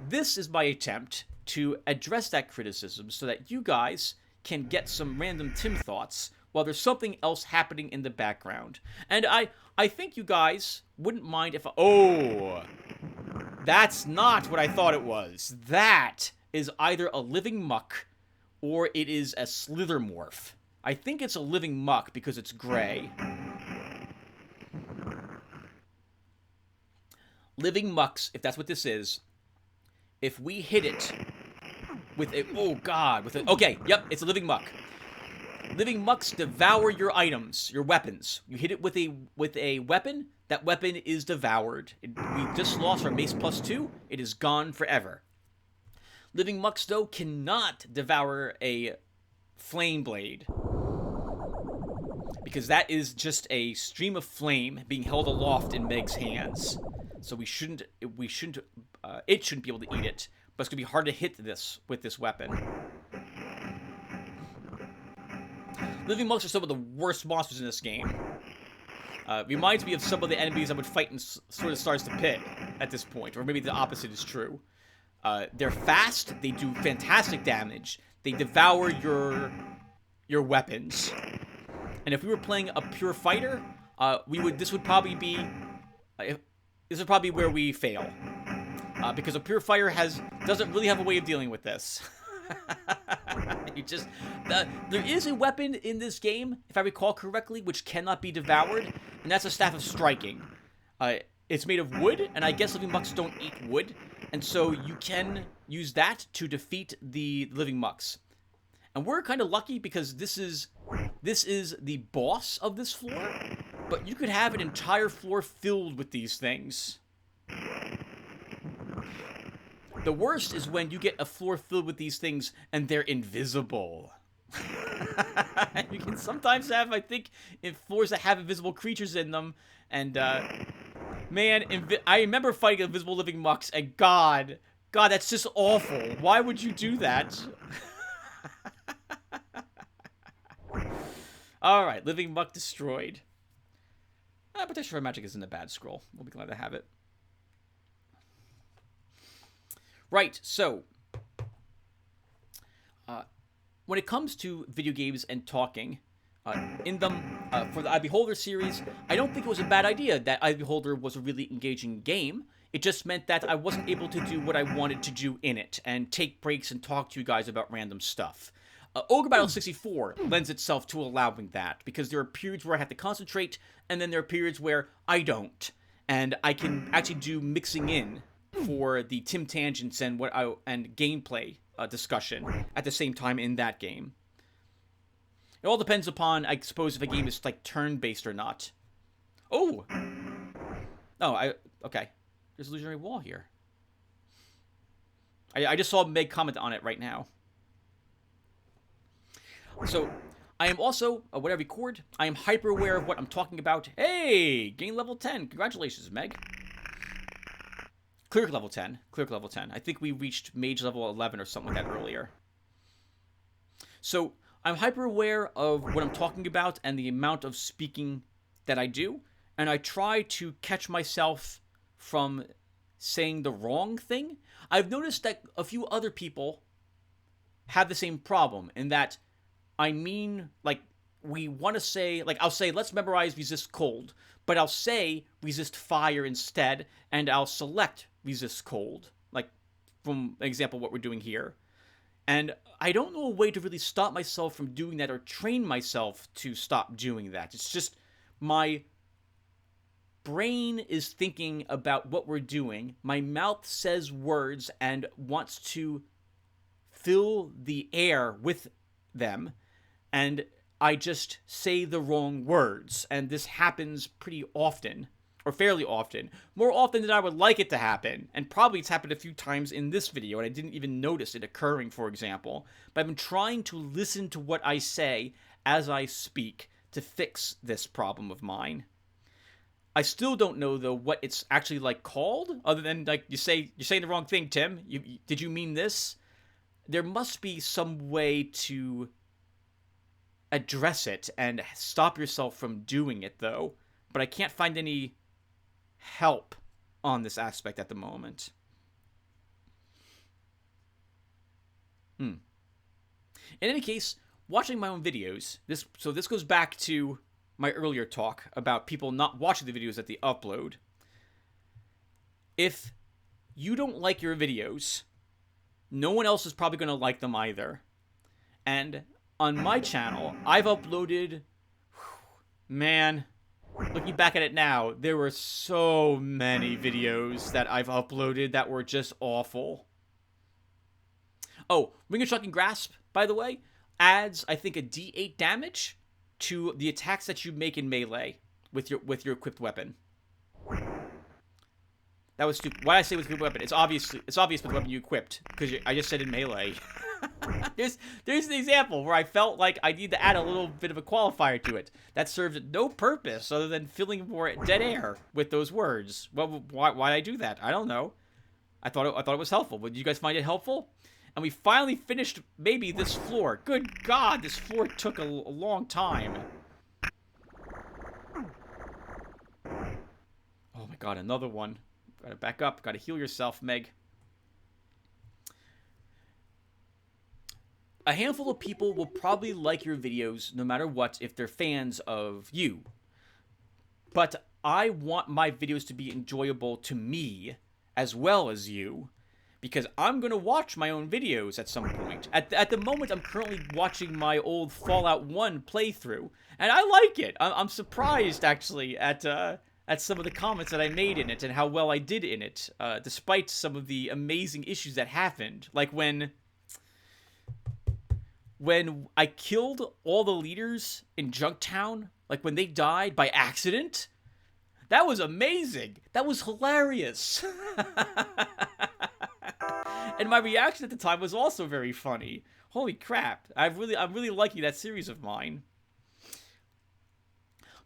this is my attempt to address that criticism so that you guys can get some random Tim thoughts while there's something else happening in the background. And I think you guys wouldn't mind if... Oh! That's not what I thought it was. That is either a living muck or it is a slithermorph. I think it's a living muck because it's gray. Living mucks, if that's what this is, if we hit it with a... Oh, God. With a... Okay, yep, it's a living muck. Living mucks devour your items, your weapons. You hit it with a weapon, that weapon is devoured. We just lost our mace +2. It is gone forever. Living mucks, though, cannot devour a flame blade, because that is just a stream of flame being held aloft in Meg's hands. So it shouldn't be able to eat it, but it's going to be hard to hit this with this weapon. Living mucks are some of the worst monsters in this game. Reminds me of some of the enemies I would fight in Sword of Stars to Pit at this point, or maybe the opposite is true. They're fast, they do fantastic damage, they devour your weapons. And if we were playing a pure fighter, this would probably be where we fail. Because a pure fighter doesn't really have a way of dealing with this. There is a weapon in this game, if I recall correctly, which cannot be devoured, and that's a Staff of Striking. It's made of wood, and I guess living mucks don't eat wood, and so you can use that to defeat the living mucks. And we're kind of lucky because this is the boss of this floor, but you could have an entire floor filled with these things. The worst is when you get a floor filled with these things and they're invisible. You can sometimes have, I think, in floors that have invisible creatures in them, and man, I remember fighting invisible living mucks, and God, that's just awful. Why would you do that? Alright, living muck destroyed. Protection from magic isn't a bad scroll. We'll be glad to have it. Right, so when it comes to video games and talking in them for the iBeholder series, I don't think it was a bad idea that iBeholder was a really engaging game. It just meant that I wasn't able to do what I wanted to do in it and take breaks and talk to you guys about random stuff. Ogre Battle 64 lends itself to allowing that, because there are periods where I have to concentrate, and then there are periods where I don't. And I can actually do mixing in for the Tim Tangents and gameplay discussion at the same time in that game. It all depends upon, I suppose, if a game is like turn-based or not. Oh! Okay. There's a illusionary wall here. I just saw Meg comment on it right now. So, I am also, when I record, I am hyper aware of what I'm talking about. Hey! Gain level 10. Congratulations, Meg. Cleric level 10. Cleric level 10. I think we reached mage level 11 or something like that earlier. So, I'm hyper aware of what I'm talking about and the amount of speaking that I do. And I try to catch myself from saying the wrong thing. I've noticed that a few other people have the same problem, in that I mean, like, we want to say, like, I'll say, let's memorize resist cold, but I'll say resist fire instead, and I'll select resist cold, like, from an example what we're doing here. And I don't know a way to really stop myself from doing that or train myself to stop doing that. It's just my brain is thinking about what we're doing. My mouth says words and wants to fill the air with them, and I just say the wrong words. And this happens pretty often, or fairly often. More often than I would like it to happen. And probably it's happened a few times in this video, and I didn't even notice it occurring, for example. But I've been trying to listen to what I say as I speak to fix this problem of mine. I still don't know, though, what it's actually, like, called, other than, like, you're saying the wrong thing, Tim. Did you mean this? There must be some way to address it and stop yourself from doing it, though. But I can't find any help on this aspect at the moment. In any case, watching my own videos, this goes back to my earlier talk about people not watching the videos that they upload. If you don't like your videos, no one else is probably going to like them either. And on my channel, I've uploaded, man, looking back at it now, there were so many videos that I've uploaded that were just awful. Oh, Ring of Shocking Grasp, by the way, adds, I think, a D8 damage to the attacks that you make in melee with your equipped weapon. That was stupid. Why did I say with equipped weapon? It's obvious with the weapon you equipped, because I just said in melee. There's an example where I felt like I need to add a little bit of a qualifier to it. That served no purpose other than filling more dead air with those words. Well, why did I do that? I don't know. I thought it was helpful. Did you guys find it helpful? And we finally finished maybe this floor. Good God, this floor took a long time. Oh my God, another one. Gotta back up. Gotta heal yourself, Meg. A handful of people will probably like your videos no matter what if they're fans of you. But I want my videos to be enjoyable to me as well as you, because I'm going to watch my own videos at some point. At the moment, I'm currently watching my old Fallout 1 playthrough, and I like it. I'm surprised, actually, at some of the comments that I made in it and how well I did in it, despite some of the amazing issues that happened. Like when I killed all the leaders in Junktown, like when they died by accident. That was amazing. That was hilarious. And my reaction at the time was also very funny. Holy crap. I'm really liking that series of mine.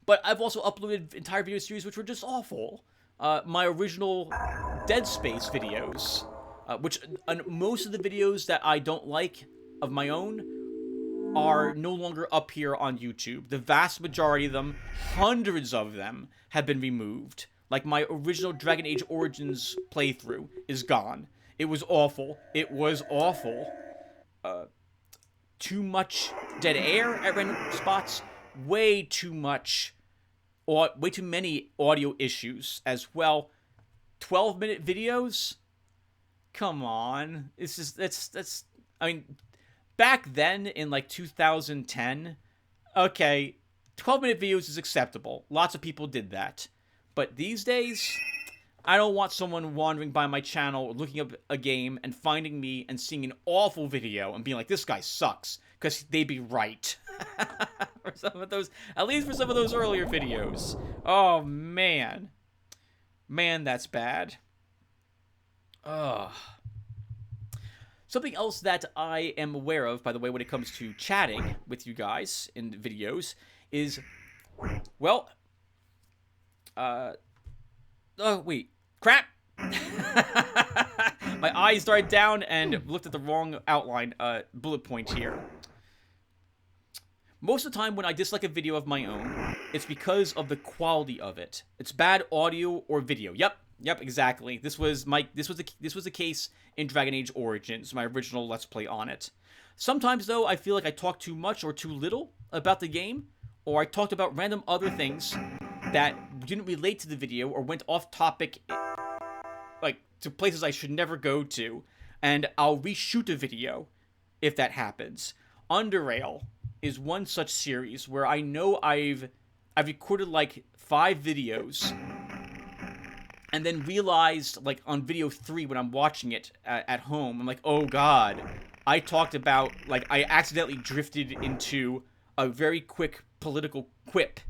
But I've also uploaded entire video series which were just awful. My original Dead Space videos, which most of the videos that I don't like of my own are no longer up here on YouTube. The vast majority of them, hundreds of them, have been removed. Like my original Dragon Age Origins playthrough is gone. It was awful. It was awful. Too much dead air at random spots. Way too much, or way too many audio issues as well. 12-minute videos? Come on. It's just, that's, I mean, back then in like 2010, okay, 12-minute videos is acceptable. Lots of people did that. But these days, I don't want someone wandering by my channel, looking up a game, and finding me and seeing an awful video and being like, this guy sucks, because they'd be right. For some of those, at least for some of those earlier videos. Oh, man. Man, that's bad. Ugh. Something else that I am aware of, by the way, when it comes to chatting with you guys in videos is, well, oh, wait. Crap! My eyes started down and looked at the wrong outline, bullet point here. Most of the time when I dislike a video of my own, it's because of the quality of it. It's bad audio or video. Yep, exactly. This was the case in Dragon Age Origins, my original Let's Play on it. Sometimes, though, I feel like I talk too much or too little about the game, or I talked about random other things that didn't relate to the video or went off topic, like to places I should never go to, and I'll reshoot a video if that happens. Underrail is one such series where I know I've recorded like 5 videos and then realized, like, on video 3 when I'm watching it at home, I'm like, oh god, I talked about, like, I accidentally drifted into a very quick political quip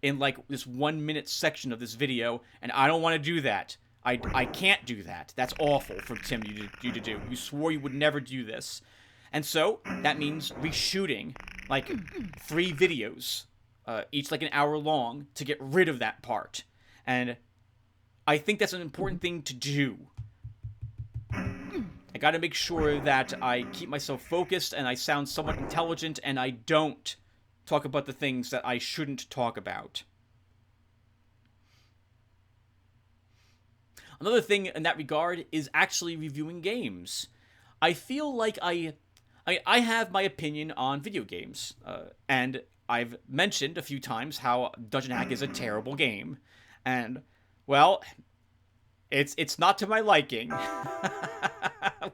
in, like, this 1-minute section of this video, and I don't want to do that. I can't do that. That's awful for Tim, you to do. You swore you would never do this. And so, that means reshooting, like, 3 videos, each like an hour long, to get rid of that part. And I think that's an important thing to do. I gotta make sure that I keep myself focused and I sound somewhat intelligent and I don't talk about the things that I shouldn't talk about. Another thing in that regard is actually reviewing games. I feel like I have my opinion on video games, and I've mentioned a few times how Dungeon Hack is a terrible game, and, well, it's not to my liking.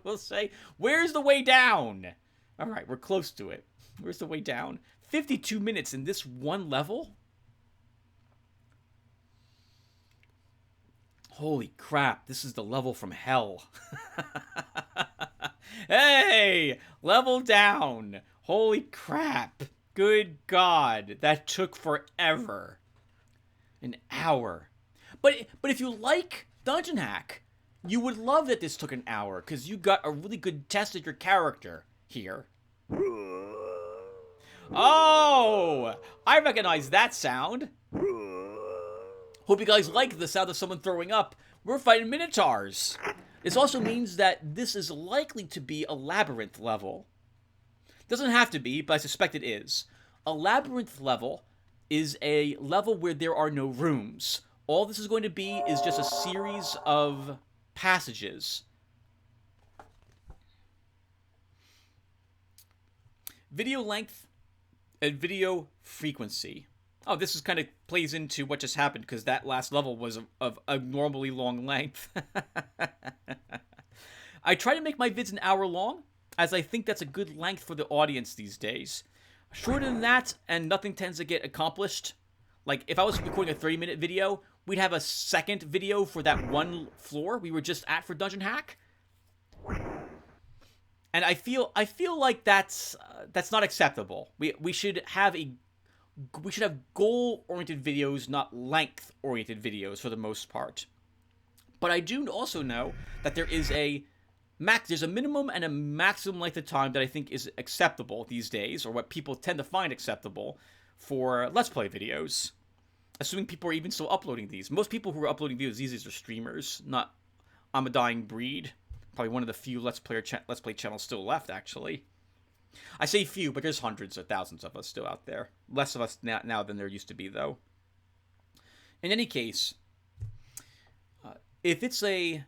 We'll say, where's the way down? Alright, we're close to it. Where's the way down? 52 minutes in this one level? Holy crap, this is the level from hell. Hey! Level down! Holy crap! Good God, that took forever. An hour. But if you like Dungeon Hack, you would love that this took an hour, because you got a really good test of your character here. Oh! I recognize that sound. Hope you guys like the sound of someone throwing up. We're fighting Minotaurs. This also means that this is likely to be a labyrinth level. Doesn't have to be, but I suspect it is. A labyrinth level is a level where there are no rooms. All this is going to be is just a series of passages. Video length and video frequency. Oh, this is kind of plays into what just happened, because that last level was of abnormally long length. I try to make my vids an hour long, as I think that's a good length for the audience these days. Shorter than that, and nothing tends to get accomplished. Like, if I was recording a 30-minute video, we'd have a second video for that one floor we were just at for Dungeon Hack. And I feel like that's not acceptable. We should have goal-oriented videos, not length-oriented videos for the most part. But I do also know that there's a minimum and a maximum length of time that I think is acceptable these days, or what people tend to find acceptable for Let's Play videos. Assuming people are even still uploading these. Most people who are uploading videos these days are streamers, not I'm a Dying Breed. Probably one of the few Let's Play channels still left, actually. I say few, but there's hundreds of thousands of us still out there. Less of us now than there used to be, though. In any case, if it's a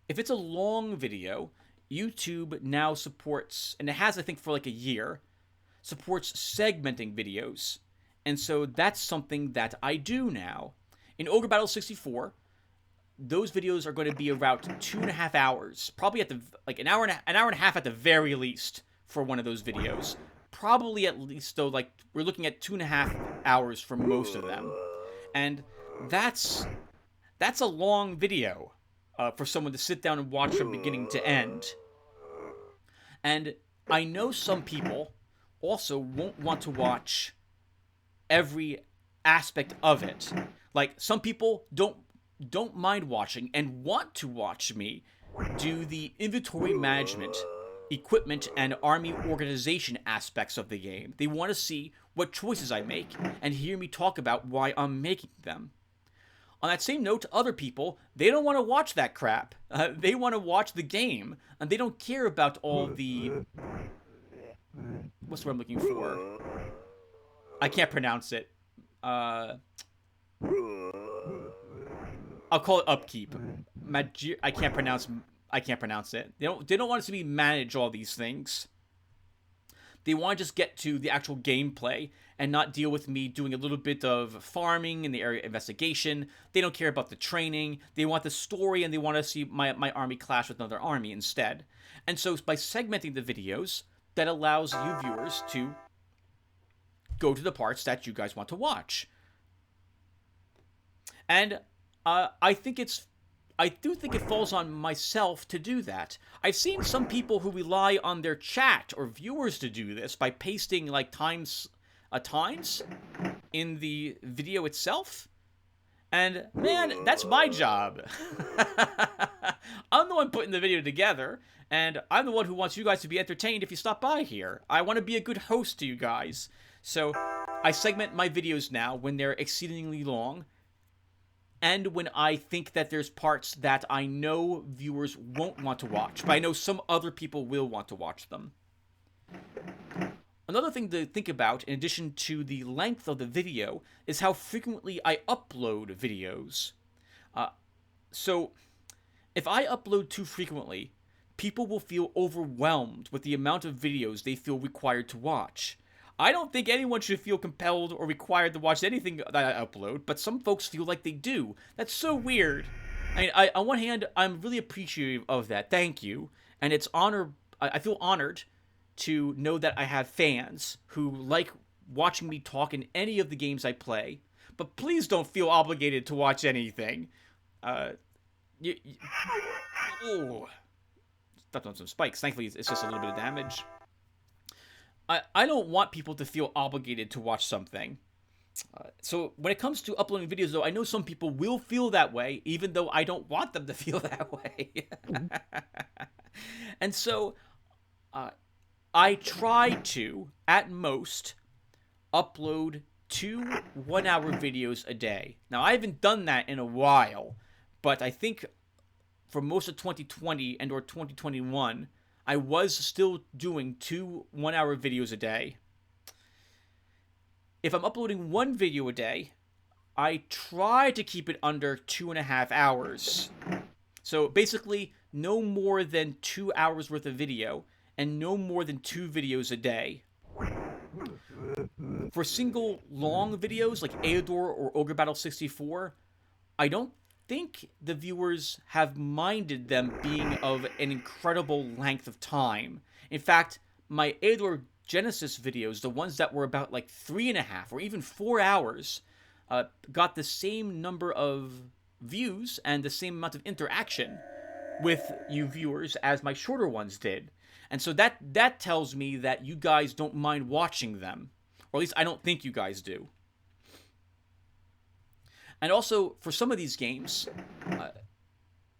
if it's a long video, YouTube now supports, and it has, I think, for like a year, supports segmenting videos. And so that's something that I do now. In Ogre Battle 64, those videos are going to be about 2.5 hours, probably at the like an hour and a half at the very least for one of those videos. Probably at least though, like we're looking at 2.5 hours for most of them, and that's a long video for someone to sit down and watch from beginning to end. And I know some people also won't want to watch every aspect of it. Like some people don't mind watching and want to watch me do the inventory management, equipment, and army organization aspects of the game. They want to see what choices I make and hear me talk about why I'm making them. On that same note, other people, they don't want to watch that crap. They want to watch the game, and they don't care about all the... What's the word I'm looking for? I can't pronounce it. I'll call it upkeep. I can't pronounce it. They don't want us to be manage all these things. They want to just get to the actual gameplay and not deal with me doing a little bit of farming in the area of investigation. They don't care about the training. They want the story, and they want to see my army clash with another army instead. And so by segmenting the videos, that allows you viewers to go to the parts that you guys want to watch. And I do think it falls on myself to do that. I've seen some people who rely on their chat or viewers to do this by pasting like times in the video itself. And man, that's my job. I'm the one putting the video together, and I'm the one who wants you guys to be entertained if you stop by here. I want to be a good host to you guys. So I segment my videos now when they're exceedingly long, and when I think that there's parts that I know viewers won't want to watch, but I know some other people will want to watch them. Another thing to think about, in addition to the length of the video, is how frequently I upload videos. So, if I upload too frequently, people will feel overwhelmed with the amount of videos they feel required to watch. I don't think anyone should feel compelled or required to watch anything that I upload, but some folks feel like they do. That's so weird. I mean, on one hand, I'm really appreciative of that. Thank you. And it's I feel honored to know that I have fans who like watching me talk in any of the games I play. But please don't feel obligated to watch anything. Stepped on some spikes. Thankfully, it's just a little bit of damage. I don't want people to feel obligated to watch something. So when it comes to uploading videos, though, I know some people will feel that way, even though I don't want them to feel that way. And so I try to, at most, upload 2 one-hour videos a day. Now, I haven't done that in a while, but I think for most of 2020 and or 2021... I was still doing 2 one-hour videos a day. If I'm uploading 1 video a day, I try to keep it under 2.5 hours. So basically, no more than 2 hours worth of video, and no more than 2 videos a day. For single long videos like Eodor or Ogre Battle 64, I don't think the viewers have minded them being of an incredible length of time. In fact, my Eodor Genesis videos, the ones that were about like 3.5 or even 4 hours, got the same number of views and the same amount of interaction with you viewers as my shorter ones did. And so that tells me that you guys don't mind watching them. Or at least I don't think you guys do. And also, for some of these games,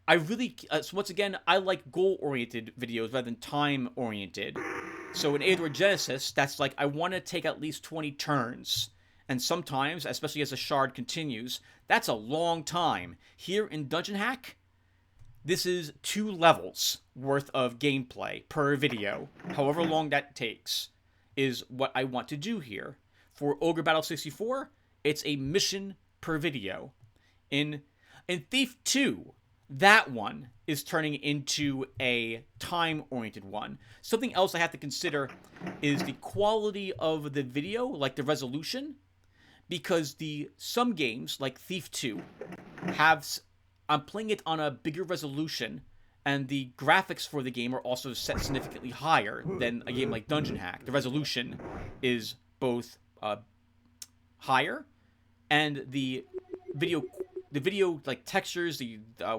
I really, so once again, I like goal-oriented videos rather than time-oriented. So in Eodor Genesis, that's like, I want to take at least 20 turns. And sometimes, especially as the shard continues, that's a long time. Here in Dungeon Hack, this is 2 levels worth of gameplay per video. However long that takes is what I want to do here. For Ogre Battle 64, it's a mission per video. In Thief 2, that one is turning into a time-oriented one. Something else I have to consider is the quality of the video, like the resolution, because some games, like Thief 2, I'm playing it on a bigger resolution, and the graphics for the game are also set significantly higher than a game like Dungeon Hack. The resolution is both higher, and the video like textures,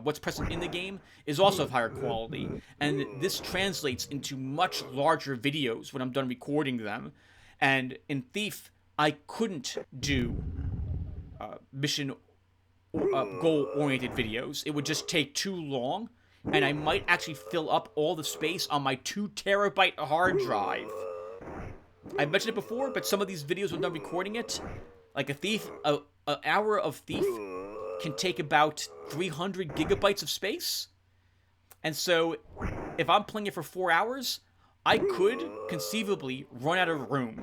what's present in the game is also of higher quality, and this translates into much larger videos when I'm done recording them. And in Thief, I couldn't do mission goal-oriented videos. It would just take too long, and I might actually fill up all the space on my 2 terabyte hard drive. I've mentioned it before, but some of these videos when I'm done recording it, like a Thief, an hour of Thief can take about 300 gigabytes of space. And so if I'm playing it for 4 hours, I could conceivably run out of room.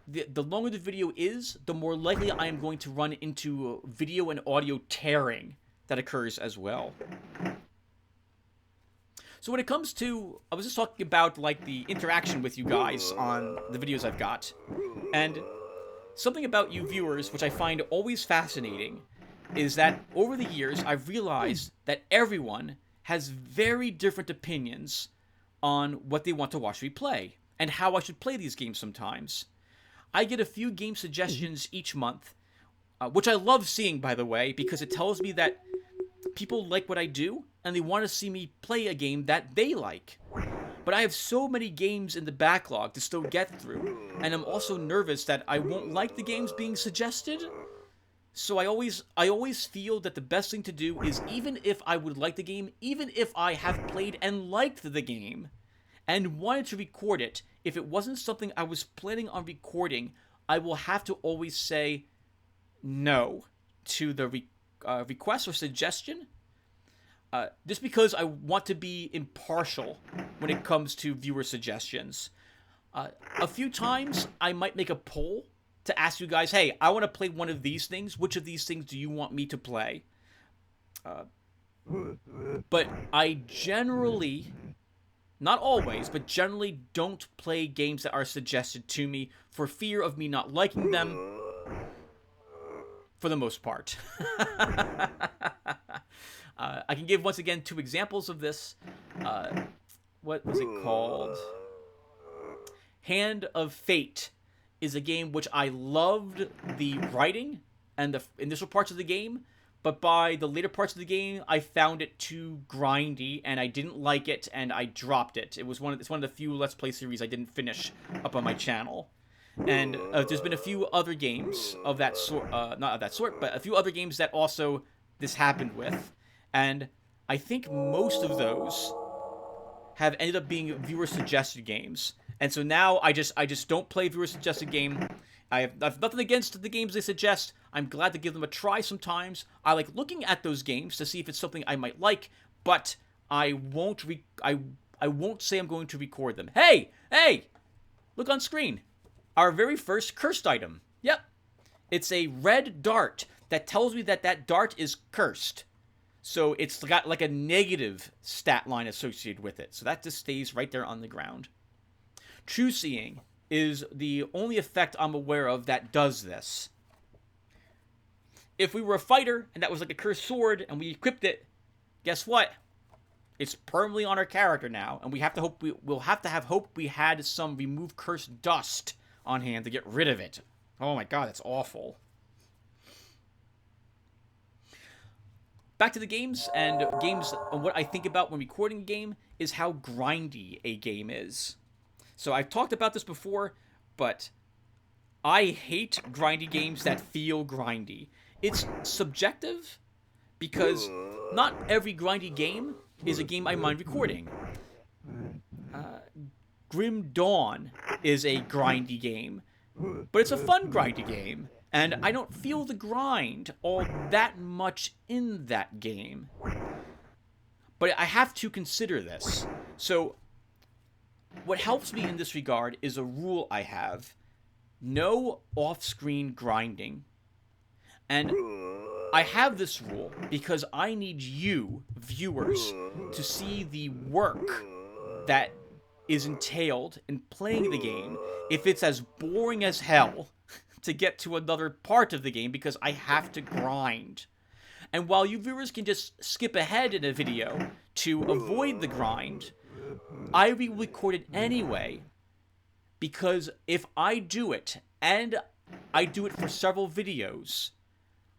The longer the video is, the more likely I am going to run into video and audio tearing that occurs as well. So when it comes to, I was just talking about like the interaction with you guys on the videos I've got, and something about you viewers which I find always fascinating is that over the years I've realized that everyone has very different opinions on what they want to watch me play and how I should play these games sometimes. I get a few game suggestions each month, which I love seeing, by the way, because it tells me that people like what I do and they want to see me play a game that they like. But I have so many games in the backlog to still get through, and I'm also nervous that I won't like the games being suggested. So I always feel that the best thing to do is, even if I would like the game, even if I have played and liked the game and wanted to record it, if it wasn't something I was planning on recording, I will have to always say no to the request or suggestion, just because I want to be impartial when it comes to viewer suggestions. A few times I might make a poll to ask you guys, hey, I want to play one of these things. Which of these things do you want me to play? But I generally, not always, but generally don't play games that are suggested to me for fear of me not liking them, for the most part. I can give, once again, 2 examples of this. What was it called? Hand of Fate is a game which I loved the writing and the initial parts of the game, but by the later parts of the game, I found it too grindy, and I didn't like it, and I dropped it. It's one of the few Let's Play series I didn't finish up on my channel. And there's been a few other games of that sort, not of that sort, but a few other games that also this happened with. And I think most of those have ended up being viewer-suggested games. And so now I just don't play viewer-suggested game. I have nothing against the games they suggest. I'm glad to give them a try sometimes. I like looking at those games to see if it's something I might like, but I won't say I'm going to record them. Hey! Look on screen. Our very first cursed item. Yep. It's a red dart that tells me that dart is cursed. So it's got like a negative stat line associated with it. So that just stays right there on the ground. True Seeing is the only effect I'm aware of that does this. If we were a fighter and that was like a cursed sword and we equipped it, guess what? It's permanently on our character now, and we'll have to have hope we had some remove cursed dust on hand to get rid of it. Oh my god, that's awful. Back to the games, and what I think about when recording a game is how grindy a game is. So I've talked about this before, but I hate grindy games that feel grindy. It's subjective, because not every grindy game is a game I mind recording. Grim Dawn is a grindy game, but it's a fun grindy game, and I don't feel the grind all that much in that game. But I have to consider this. So what helps me in this regard is a rule I have. No off-screen grinding. And I have this rule because I need you, viewers, to see the work that is entailed in playing the game if it's as boring as hell to get to another part of the game because I have to grind. And while you viewers can just skip ahead in a video to avoid the grind, I will record it anyway because if I do it, and I do it for several videos,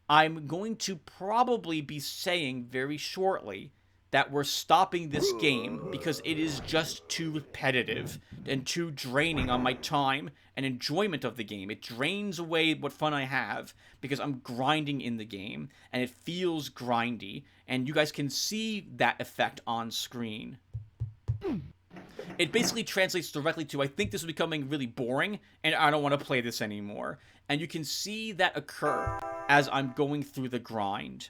I'm going to probably be saying very shortly that we're stopping this game because it is just too repetitive and too draining on my time and enjoyment of the game. It drains away what fun I have because I'm grinding in the game and it feels grindy, and you guys can see that effect on screen. It basically translates directly to, I think this is becoming really boring and I don't want to play this anymore. And you can see that occur as I'm going through the grind.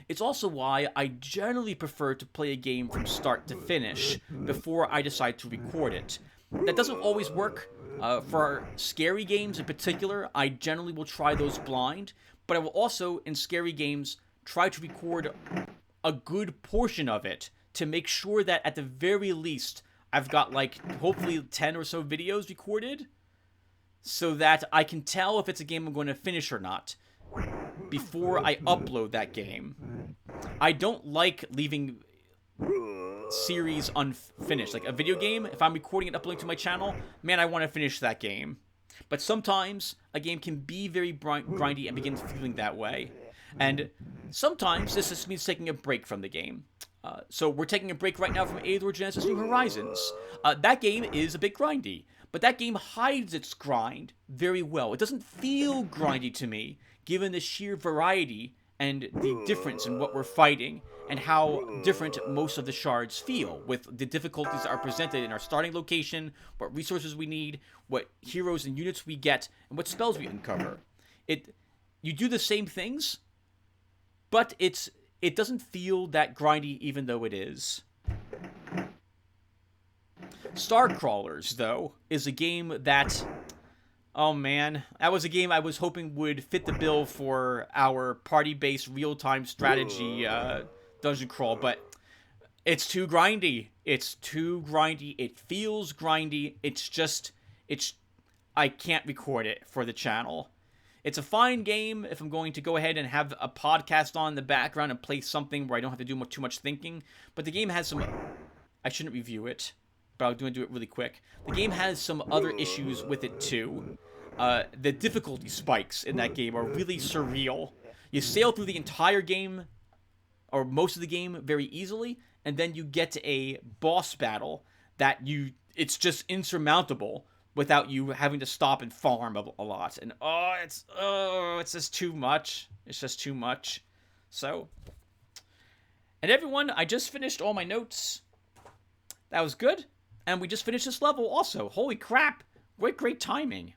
It's also why I generally prefer to play a game from start to finish before I decide to record it. That doesn't always work. For scary games in particular, I generally will try those blind, but I will also, in scary games, try to record a good portion of it to make sure that at the very least I've got like hopefully 10 or so videos recorded so that I can tell if it's a game I'm going to finish or not before I upload that game. I don't like leaving series unfinished. Like a video game, if I'm recording and uploading to my channel, man, I want to finish that game. But sometimes a game can be very grindy and begin feeling that way. And sometimes this just means taking a break from the game. So we're taking a break right now from Alien Lord Genesis New Horizons. That game is a bit grindy, but that game hides its grind very well. It doesn't feel grindy to me, given the sheer variety and the difference in what we're fighting and how different most of the shards feel, with the difficulties that are presented in our starting location, what resources we need, what heroes and units we get, and what spells we uncover. You do the same things, but it doesn't feel that grindy even though it is. Starcrawlers, though, is a game that... Oh man, that was a game I was hoping would fit the bill for our party-based real-time strategy dungeon crawl, but it's too grindy. It's too grindy. It feels grindy. I can't record it for the channel. It's a fine game if I'm going to go ahead and have a podcast on in the background and play something where I don't have to do too much thinking, but the game has some... I shouldn't review it, but I'm going to do it really quick. The game has some other issues with it too. The difficulty spikes in that game are really surreal. You sail through the entire game, or most of the game, very easily, and then you get to a boss battle that it's just insurmountable without you having to stop and farm a lot. And it's just too much. It's just too much. So, and everyone, I just finished all my notes. That was good. And we just finished this level also. Holy crap. What great timing.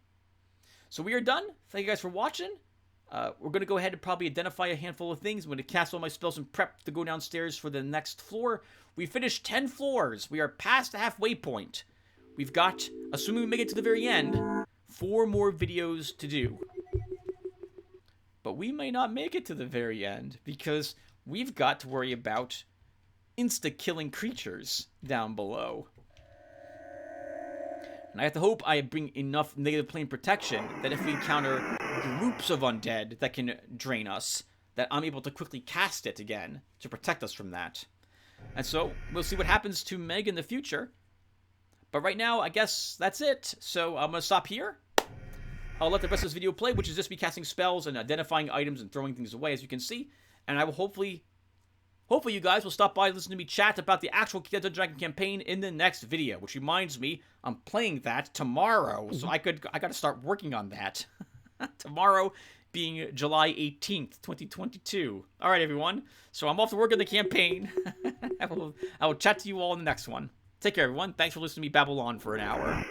So we are done. Thank you guys for watching. We're going to go ahead and probably identify a handful of things. I'm going to cast all my spells and prep to go downstairs for the next floor. We finished 10 floors. We are past the halfway point. We've got, assuming we make it to the very end, 4 more videos to do. But we may not make it to the very end because we've got to worry about insta-killing creatures down below. And I have to hope I bring enough negative plane protection that if we encounter groups of undead that can drain us, that I'm able to quickly cast it again to protect us from that. And so, we'll see what happens to Meg in the future. But right now, I guess that's it. So, I'm going to stop here. I'll let the rest of this video play, which is just me casting spells and identifying items and throwing things away, as you can see. And I will hopefully you guys will stop by and listen to me chat about the actual Dungeons & Dragons campaign in the next video. Which reminds me, I'm playing that tomorrow. So I got to start working on that. Tomorrow being July 18th, 2022. Alright, everyone. So I'm off to work on the campaign. I will chat to you all in the next one. Take care, everyone. Thanks for listening to me babble on for an hour.